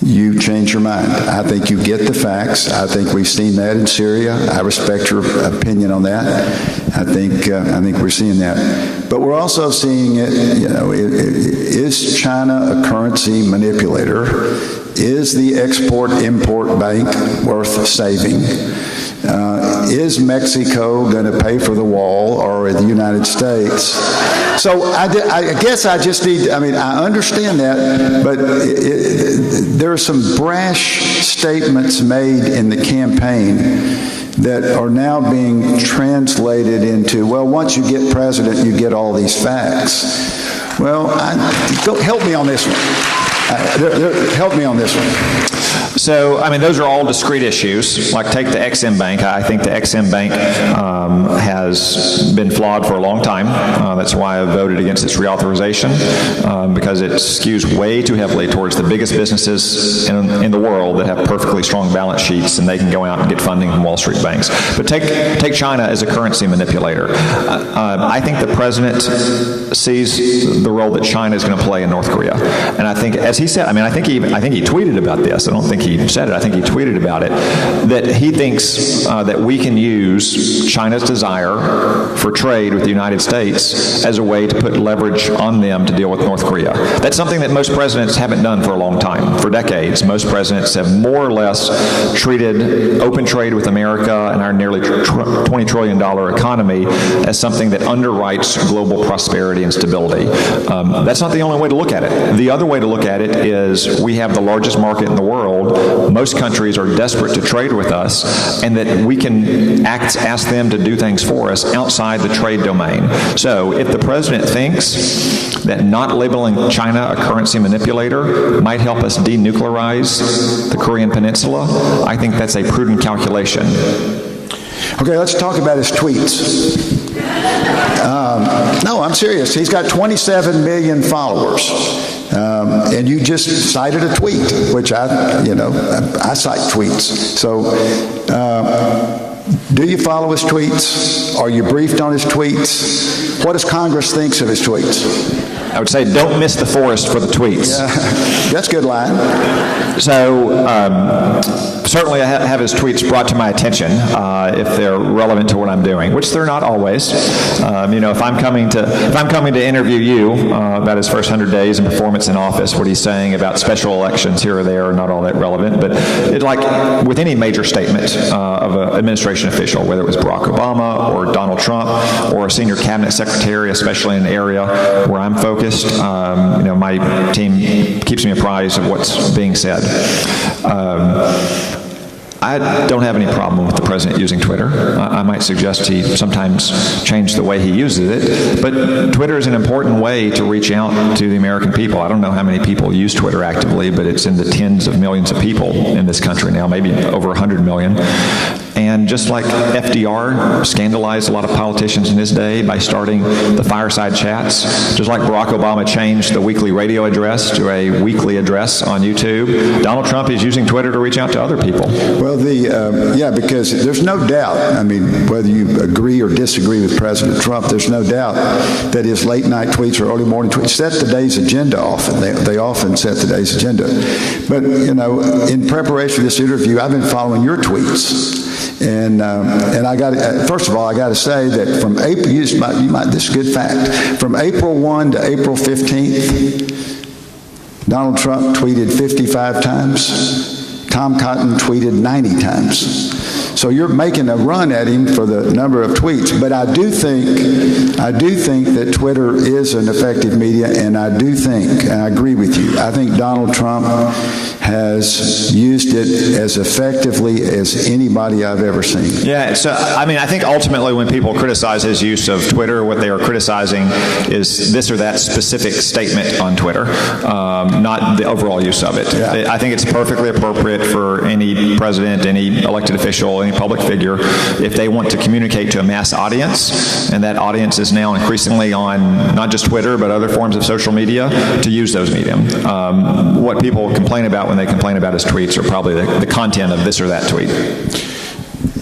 you change your mind. I think you get the facts. I think we've seen that in Syria. I respect your opinion on that. I think we're seeing that. But we're also seeing it, is China a currency manipulator? Is the Export-Import Bank worth saving? Is Mexico going to pay for the wall, or the United States? So I guess I just need, I understand that, but there are some brash statements made in the campaign that are now being translated into, well, once you get president, you get all these facts. Well, help me on this one. Help me on this one. So, those are all discrete issues. Like, take the Ex-Im Bank. I think the Ex-Im Bank has been flawed for a long time. That's why I voted against its reauthorization, because it skews way too heavily towards the biggest businesses in the world that have perfectly strong balance sheets, and they can go out and get funding from Wall Street banks. But take China as a currency manipulator. I think the president sees the role that China is going to play in North Korea. And I think as he said, I mean, I think he tweeted about this. I don't think he said it. I think he tweeted about it, that he thinks that we can use China's desire for trade with the United States as a way to put leverage on them to deal with North Korea. That's something that most presidents haven't done for a long time. For decades, most presidents have more or less treated open trade with America and our nearly $20 trillion economy as something that underwrites global prosperity and stability. That's not the only way to look at it. The other way to look at it is we have the largest market in the world. Most countries are desperate to trade with us, and that we can ask them to do things for us outside the trade domain. So if the president thinks that not labeling China a currency manipulator might help us denuclearize the Korean Peninsula, I think that's a prudent calculation. Okay, let's talk about his tweets. No, I'm serious. He's got 27 million followers. And you just cited a tweet, which I cite tweets. So, do you follow his tweets? Are you briefed on his tweets? What does Congress think of his tweets? I would say don't miss the forest for the tweets. That's a good line. So certainly I have his tweets brought to my attention if they're relevant to what I'm doing, which they're not always. If I'm coming to interview you about his first 100 days and performance in office, what he's saying about special elections here or there are not all that relevant. But like with any major statement of an administration official, whether it was Barack Obama or Donald Trump or a senior cabinet secretary, especially in an area where I'm focused, my team keeps me apprised of what's being said. I don't have any problem with the president using Twitter. I might suggest he sometimes change the way he uses it, but Twitter is an important way to reach out to the American people. I don't know how many people use Twitter actively, but it's in the tens of millions of people in this country now, maybe over 100 million. And just like FDR scandalized a lot of politicians in his day by starting the fireside chats, just like Barack Obama changed the weekly radio address to a weekly address on YouTube, Donald Trump is using Twitter to reach out to other people. Well, because there's no doubt, I mean, whether you agree or disagree with President Trump, there's no doubt that his late night tweets or early morning tweets set the day's agenda often. They often set the day's agenda. But, in preparation for this interview, I've been following your tweets. And I got first of all, I got to say that from April, this is a good fact. From April 1 to April 15th, Donald Trump tweeted 55 times. Tom Cotton tweeted 90 times. So you're making a run at him for the number of tweets. But I do think that Twitter is an effective media, and I do think, and I agree with you, I think Donald Trump has used it as effectively as anybody I've ever seen. Yeah, so I mean, I think ultimately when people criticize his use of Twitter, what they are criticizing is this or that specific statement on Twitter, not the overall use of it. Yeah. I think it's perfectly appropriate for any president, any elected official, any public figure, if they want to communicate to a mass audience, and that audience is now increasingly on not just Twitter, but other forms of social media, to use those medium. What people complain about when they complain about his tweets are probably the content of this or that tweet.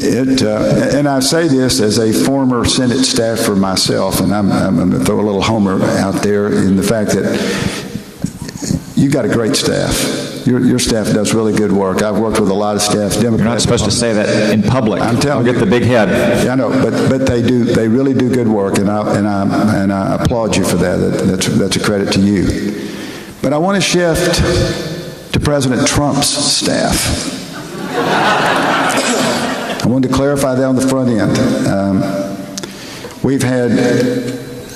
And I say this as a former Senate staffer myself, and I'm going to throw a little homer out there in the fact that you've got a great staff. Your staff does really good work. I've worked with a lot of staff. Democrats. You're not supposed to say that in public. I'm telling you. Get the big head. Yeah, I know, but they do. They really do good work, and I applaud you for that. That's a credit to you. But I want to shift to President Trump's staff. I wanted to clarify that on the front end. We've had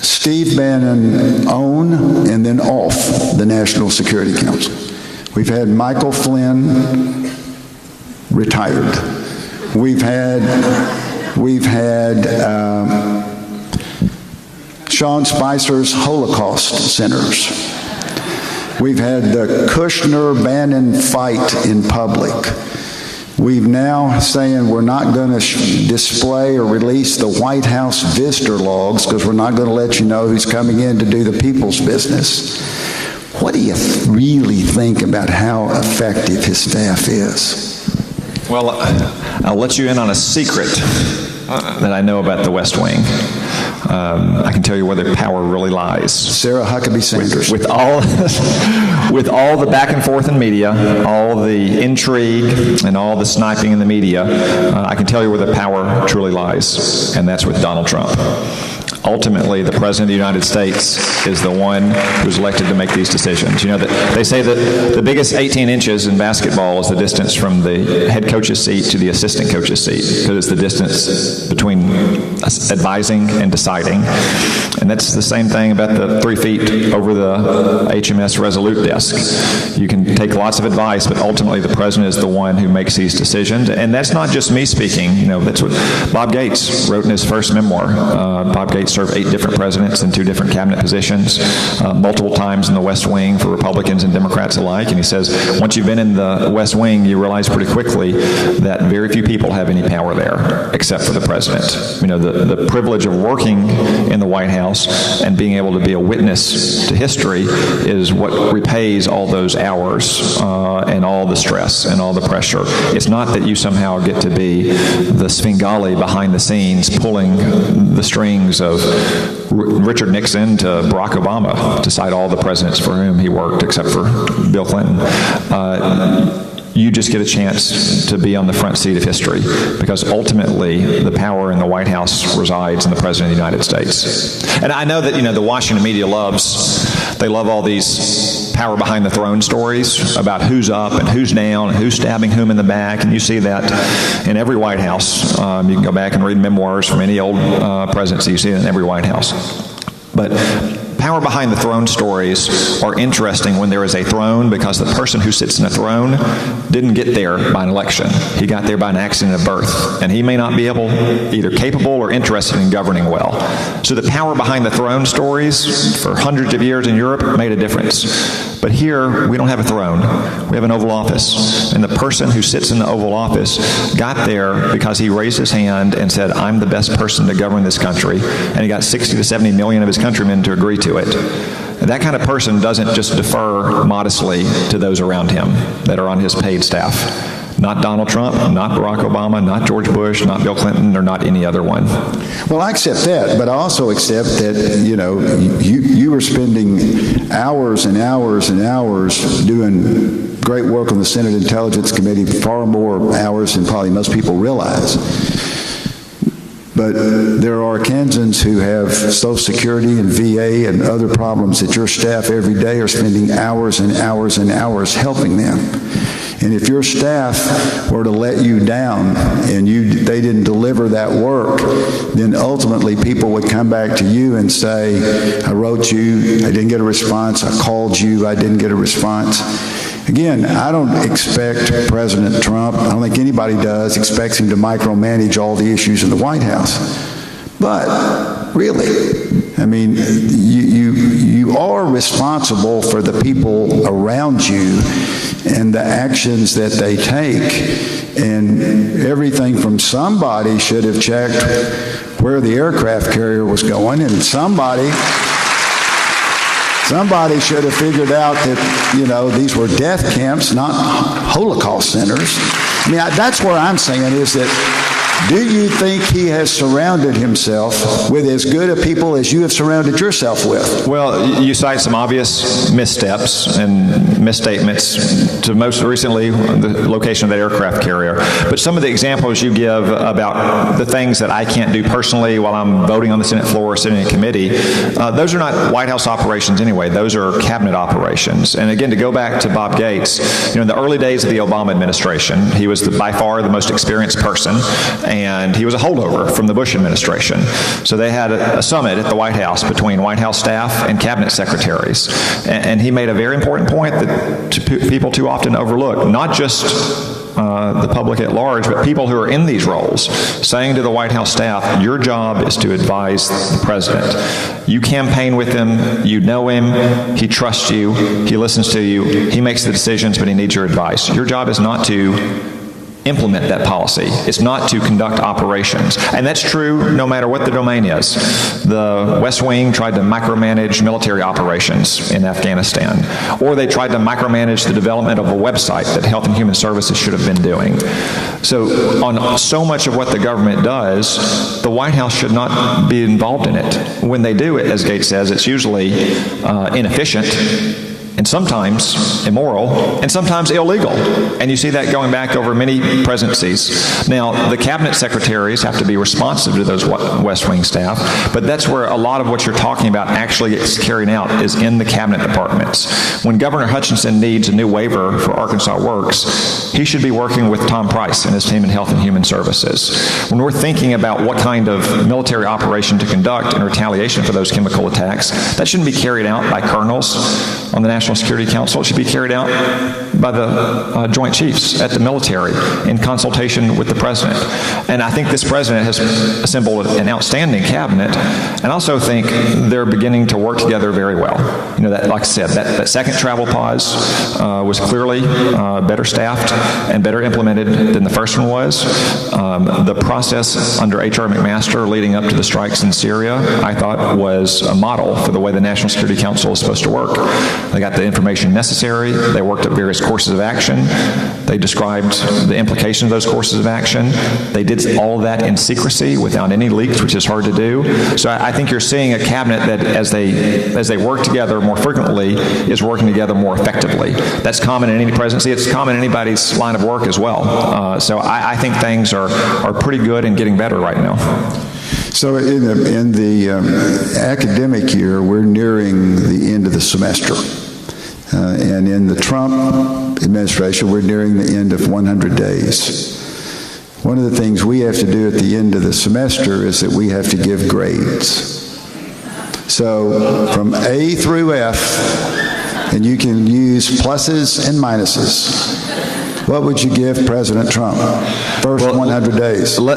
Steve Bannon on and then off the National Security Council. We've had Michael Flynn retired. We've had Sean Spicer's Holocaust centers. We've had the Kushner-Bannon fight in public. We've now saying we're not going to display or release the White House visitor logs because we're not going to let you know who's coming in to do the people's business. What do you really think about how effective his staff is? Well, I'll let you in on a secret that I know about the West Wing. I can tell you where the power really lies. Sarah Huckabee Sanders. With all, with all the back and forth in media, all the intrigue, and all the sniping in the media, I can tell you where the power truly lies, and that's with Donald Trump. Ultimately, the President of the United States is the one who's elected to make these decisions. You know, they say that the biggest 18 inches in basketball is the distance from the head coach's seat to the assistant coach's seat, because it's the distance between advising and deciding. And that's the same thing about the 3 feet over the HMS Resolute desk. You can take lots of advice, but ultimately the President is the one who makes these decisions. And that's not just me speaking. You know, that's what Bob Gates wrote in his first memoir. Bob Gates served 8 different presidents in 2 different cabinet positions, multiple times in the West Wing for Republicans and Democrats alike. And he says, once you've been in the West Wing, you realize pretty quickly that very few people have any power there, except for the President. You know, the privilege of working in the White House and being able to be a witness to history is what repays all those hours and all the stress and all the pressure. It's not that you somehow get to be the Svengali behind the scenes pulling the strings of Richard Nixon to Barack Obama, to cite all the presidents for whom he worked except for Bill Clinton. You just get a chance to be on the front seat of history, because ultimately the power in the White House resides in the President of the United States. And I know that, you know, the Washington media they love all these power behind the throne stories about who's up and who's down and who's stabbing whom in the back, and you see that in every White House. You can go back and read memoirs from any old presidency. You see it in every White House. But power behind the throne stories are interesting when there is a throne, because the person who sits in a throne didn't get there by an election. He got there by an accident of birth, and he may not be either capable or interested in governing well. So the power behind the throne stories for hundreds of years in Europe made a difference. But here, we don't have a throne. We have an Oval Office. And the person who sits in the Oval Office got there because he raised his hand and said, I'm the best person to govern this country. And he got 60 to 70 million of his countrymen to agree to it. And that kind of person doesn't just defer modestly to those around him that are on his paid staff. Not Donald Trump, not Barack Obama, not George Bush, not Bill Clinton, or not any other one. Well, I accept that, but I also accept that, you know, you were spending hours and hours and hours doing great work on the Senate Intelligence Committee, far more hours than probably most people realize. But there are Kansans who have Social Security and VA and other problems that your staff every day are spending hours and hours and hours helping them. And if your staff were to let you down and they didn't deliver that work, then ultimately people would come back to you and say, I wrote you, I didn't get a response, I called you, I didn't get a response. Again, I don't expect President Trump, I don't think anybody does, expects him to micromanage all the issues in the White House. But really, I mean, you are responsible for the people around you and the actions that they take. And everything from somebody should have checked where the aircraft carrier was going, and somebody should have figured out that, you know, these were death camps, not Holocaust centers. I mean, that's where I'm saying is that, do you think he has surrounded himself with as good a people as you have surrounded yourself with? Well, you cite some obvious missteps and misstatements, to most recently the location of that aircraft carrier. But some of the examples you give about the things that I can't do personally while I'm voting on the Senate floor or sitting in a committee, those are not White House operations anyway. Those are cabinet operations. And again, to go back to Bob Gates, you know, in the early days of the Obama administration, he was by far the most experienced person, and he was a holdover from the Bush administration. So they had a summit at the White House between White House staff and cabinet secretaries. And he made a very important point that people too often overlook, not just the public at large, but people who are in these roles, saying to the White House staff, your job is to advise the president. You campaign with him, you know him, he trusts you, he listens to you, he makes the decisions, but he needs your advice. Your job is not to implement that policy. It's not to conduct operations. And that's true no matter what the domain is. The West Wing tried to micromanage military operations in Afghanistan, or they tried to micromanage the development of a website that Health and Human Services should have been doing. So on so much of what the government does, the White House should not be involved in it. When they do it, as Gates says, it's usually inefficient, and sometimes immoral, and sometimes illegal. And you see that going back over many presidencies. Now, the cabinet secretaries have to be responsive to those West Wing staff, but that's where a lot of what you're talking about actually gets carried out, is in the cabinet departments. When Governor Hutchinson needs a new waiver for Arkansas Works, he should be working with Tom Price and his team in Health and Human Services. When we're thinking about what kind of military operation to conduct in retaliation for those chemical attacks, that shouldn't be carried out by colonels on the National Security Council. It should be carried out by the Joint Chiefs at the military in consultation with the President. And I think this President has assembled an outstanding cabinet, and I also think they're beginning to work together very well. You know, that, like I said, that second travel pause was clearly better staffed and better implemented than the first one was. The process under H.R. McMaster leading up to the strikes in Syria, I thought, was a model for the way the National Security Council is supposed to work. They got the information necessary. They worked up various courses of action. They described the implications of those courses of action. They did all of that in secrecy without any leaks, which is hard to do. So I think you're seeing a cabinet that, as they work together more frequently, is working together more effectively. That's common in any presidency. It's common in anybody's line of work as well. So I think things are pretty good and getting better right now. So in the academic year, we're nearing the end of the semester. And in the Trump administration, we're nearing the end of 100 days. One of the things we have to do at the end of the semester is that we have to give grades. So from A through F, and you can use pluses and minuses. What would you give President Trump first 100 days? Now,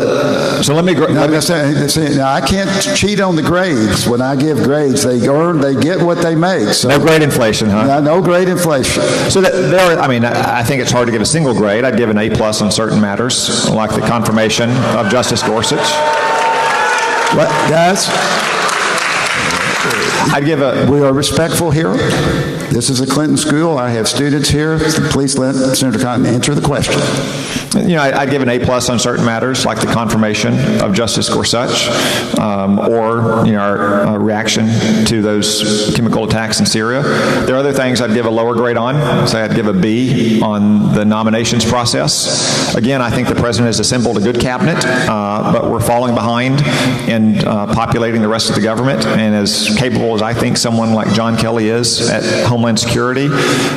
I can't cheat on the grades. When I give grades, they get what they make. So, no grade inflation, huh? No grade inflation. So I think it's hard to give a single grade. I'd give an A+ on certain matters, like the confirmation of Justice Gorsuch. What, guys? We are respectful here. This is a Clinton school. I have students here. Please let Senator Cotton answer the question. You know, I'd give an A+ on certain matters, like the confirmation of Justice Gorsuch, or, you know, our reaction to those chemical attacks in Syria. There are other things I'd give a lower grade on. So I'd give a B on the nominations process. Again, I think the President has assembled a good cabinet, but we're falling behind in populating the rest of the government. And as capable as I think someone like John Kelly is at Homeland Security,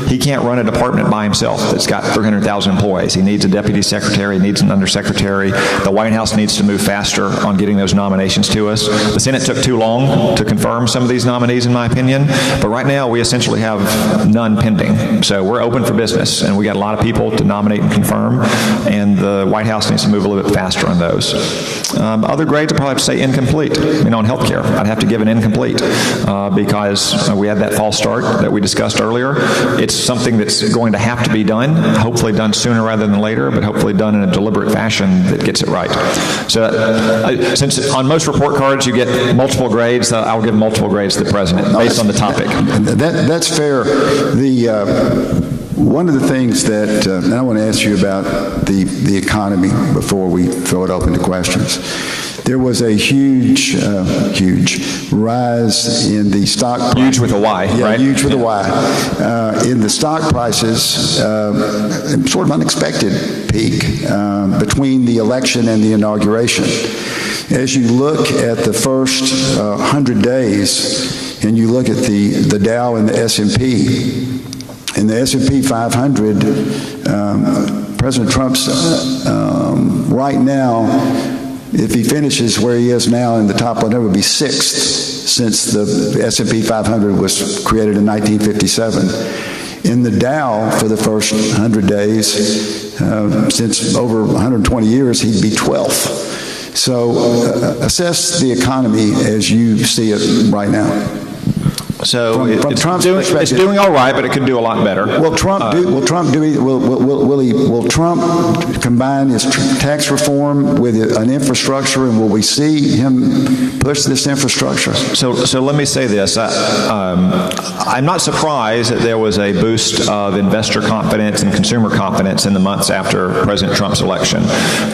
he can't run a department by himself that's got 300,000 employees. He needs a deputy secretary, he needs an undersecretary. The White House needs to move faster on getting those nominations to us. The Senate took too long to confirm some of these nominees, in my opinion, but right now we essentially have none pending. So we're open for business, and we got a lot of people to nominate and confirm, and the White House needs to move a little bit faster on those. Other grades, I'd probably have to say incomplete. You know, on health care, I'd have to give an incomplete because we had that false start that we discussed earlier. It's something that's going to have to be done, hopefully done sooner rather than later, but hopefully done in a deliberate fashion that gets it right. So since on most report cards you get multiple grades, I'll give multiple grades to the President based on the topic. That's fair. One of the things that, and I want to ask you about the economy before we throw it open to questions. There was a huge rise in the stock price. Huge with a Y, right? Huge with a Y. In the stock prices, sort of unexpected peak between the election and the inauguration. As you look at the first 100 days, and you look at the Dow and the S&P, in the S&P 500, President Trump's right now, if he finishes where he is now in the top 100, would be sixth since the S&P 500 was created in 1957. In the Dow, for the first 100 days, since over 120 years, he'd be 12th. So assess the economy as you see it right now. So From Trump's perspective, it's doing all right, but it could do a lot better. Will Trump combine his tax reform with an infrastructure, and will we see him push this infrastructure? So let me say this. I'm not surprised that there was a boost of investor confidence and consumer confidence in the months after President Trump's election.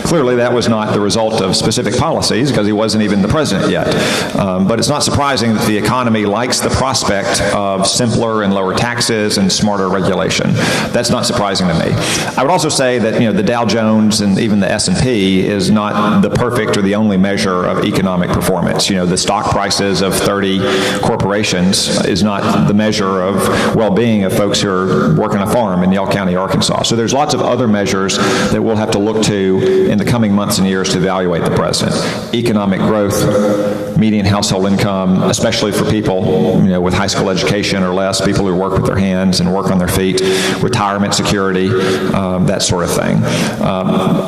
Clearly, that was not the result of specific policies, because he wasn't even the president yet. But it's not surprising that the economy likes the prospect of simpler and lower taxes and smarter regulation. That's not surprising to me. I would also say that the Dow Jones and even the S&P is not the perfect or the only measure of economic performance. The stock prices of 30 corporations is not the measure of well-being of folks who are working a farm in Yell County, Arkansas. So there's lots of other measures that we'll have to look to in the coming months and years to evaluate the president. Economic growth, median household income, especially for people with high school education or less, people who work with their hands and work on their feet, retirement security, that sort of thing.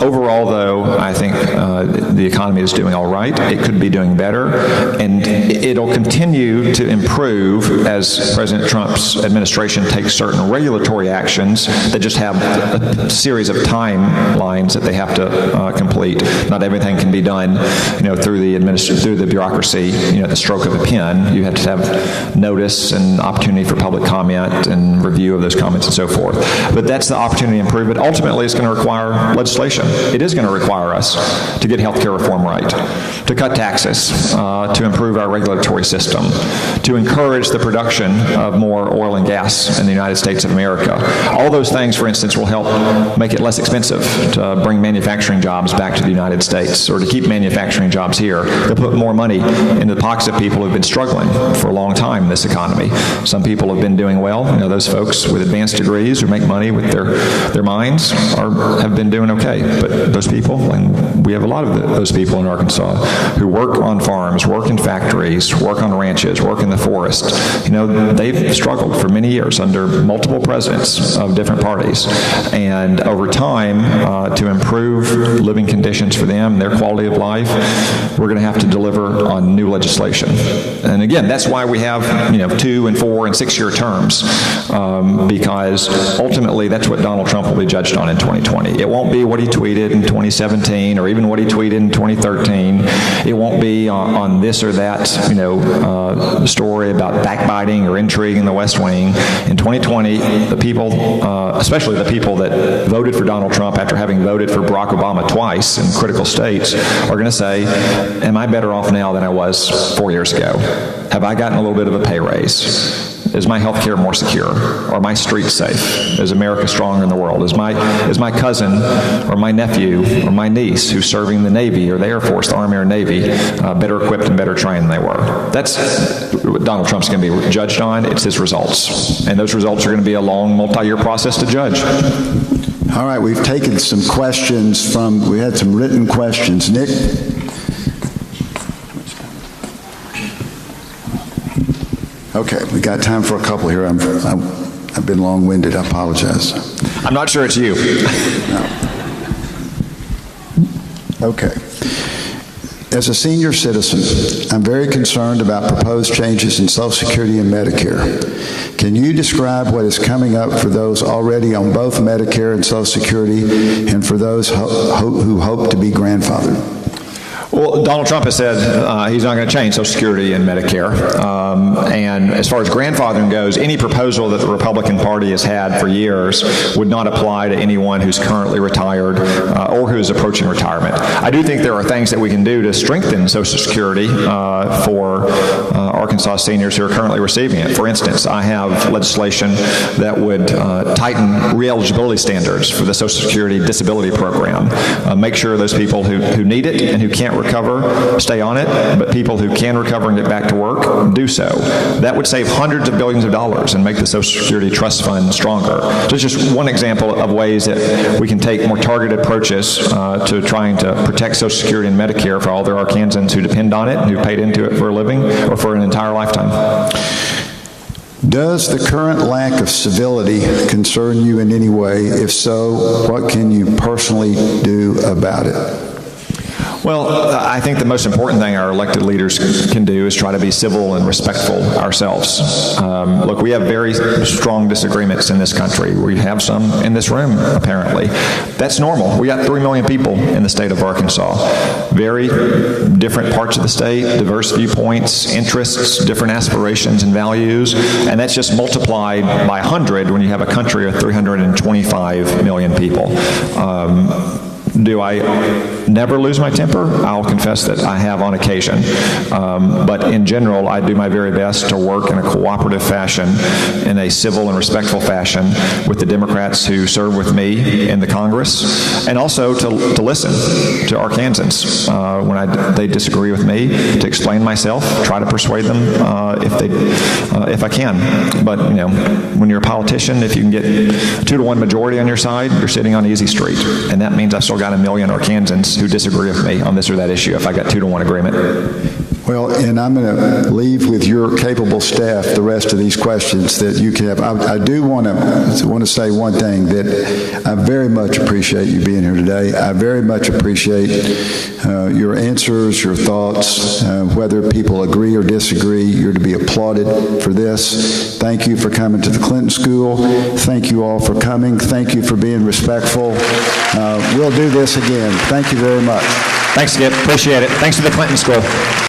Overall, though, I think the economy is doing all right. It could be doing better, and it'll continue to improve as President Trump's administration takes certain regulatory actions that just have a series of timelines that they have to complete. Not everything can be done, through the bureaucracy, at the stroke of a pen. You have to have notice and opportunity for public comment and review of those comments and so forth. But that's the opportunity to improve it. Ultimately, it's going to require legislation. It is going to require us to get health care reform right, to cut taxes, to improve our regulatory system, to encourage the production of more oil and gas in the United States of America. All those things, for instance, will help make it less expensive to bring manufacturing jobs back to the United States, or to keep manufacturing jobs here. They'll put more money in the pockets of people who've been struggling for a long time in this economy. Some people have been doing well. Those folks with advanced degrees who make money with their minds have been doing okay. But those people, and we have a lot of those people in Arkansas who work on farms, work in factories, work on ranches, work in the forest. They've struggled for many years under multiple presidents of different parties. And over time, to improve living conditions for them, their quality of life, we're going to have to deliver on new legislation. And again, that's why we have 2 and 4 and 6 year terms, because ultimately that's what Donald Trump will be judged on in 2020. It won't be what he tweeted in 2017 or even what he tweeted in 2013. It won't be on this or that story about backbiting or intrigue in the West Wing. In 2020, the people, especially the people that voted for Donald Trump after having voted for Barack Obama twice in critical states, are going to say, am I better off now than I was 4 years ago? Have I gotten a little bit of a pay raise? Is my health care more secure? Are my streets safe? Is America stronger in the world? Is my cousin or my nephew or my niece who's serving the Navy or the Air Force, the Army or Navy, better equipped and better trained than they were? That's what Donald Trump's going to be judged on. It's his results. And those results are going to be a long, multi-year process to judge. All right, we've taken some questions we had some written questions. Nick? Okay, we got time for a couple here. I've been long-winded. I apologize. I'm not sure it's you. No. Okay. As a senior citizen, I'm very concerned about proposed changes in Social Security and Medicare. Can you describe what is coming up for those already on both Medicare and Social Security, and for those who hope to be grandfathered? Well, Donald Trump has said he's not going to change Social Security and Medicare. And as far as grandfathering goes, any proposal that the Republican Party has had for years would not apply to anyone who's currently retired or who's approaching retirement. I do think there are things that we can do to strengthen Social Security for Arkansas seniors who are currently receiving it. For instance, I have legislation that would tighten re-eligibility standards for the Social Security disability program. Make sure those people who need it and who can't recover stay on it, but people who can recover and get back to work do so. That would save hundreds of billions of dollars and make the Social Security Trust Fund stronger. So it's just one example of ways that we can take more targeted approaches to trying to protect Social Security and Medicare for all the Arkansans who depend on it and who paid into it for a living or for an entire lifetime. Does the current lack of civility concern you in any way? If so, what can you personally do about it? Well, I think the most important thing our elected leaders can do is try to be civil and respectful ourselves. Look, we have very strong disagreements in this country. We have some in this room, apparently. That's normal. We got 3 million people in the state of Arkansas. Very different parts of the state, diverse viewpoints, interests, different aspirations and values, and that's just multiplied by 100 when you have a country of 325 million people. Do I never lose my temper? I'll confess that I have on occasion. But in general, I do my very best to work in a cooperative fashion, in a civil and respectful fashion with the Democrats who serve with me in the Congress, and also to listen to Arkansans when they disagree with me, to explain myself, try to persuade them if I can. But, you know, when you're a politician, if you can get 2-to-1 majority on your side, you're sitting on easy street. And that means I've still got 1 million Arkansans who disagree with me on this or that issue if I got 2-to-1 agreement. Well, and I'm going to leave with your capable staff the rest of these questions that you can have. I do want to say one thing, that I very much appreciate you being here today. I very much appreciate your answers, your thoughts, whether people agree or disagree. You're to be applauded for this. Thank you for coming to the Clinton School. Thank you all for coming. Thank you for being respectful. We'll do this again. Thank you very much. Thanks, Skip. Appreciate it. Thanks to the Clinton School.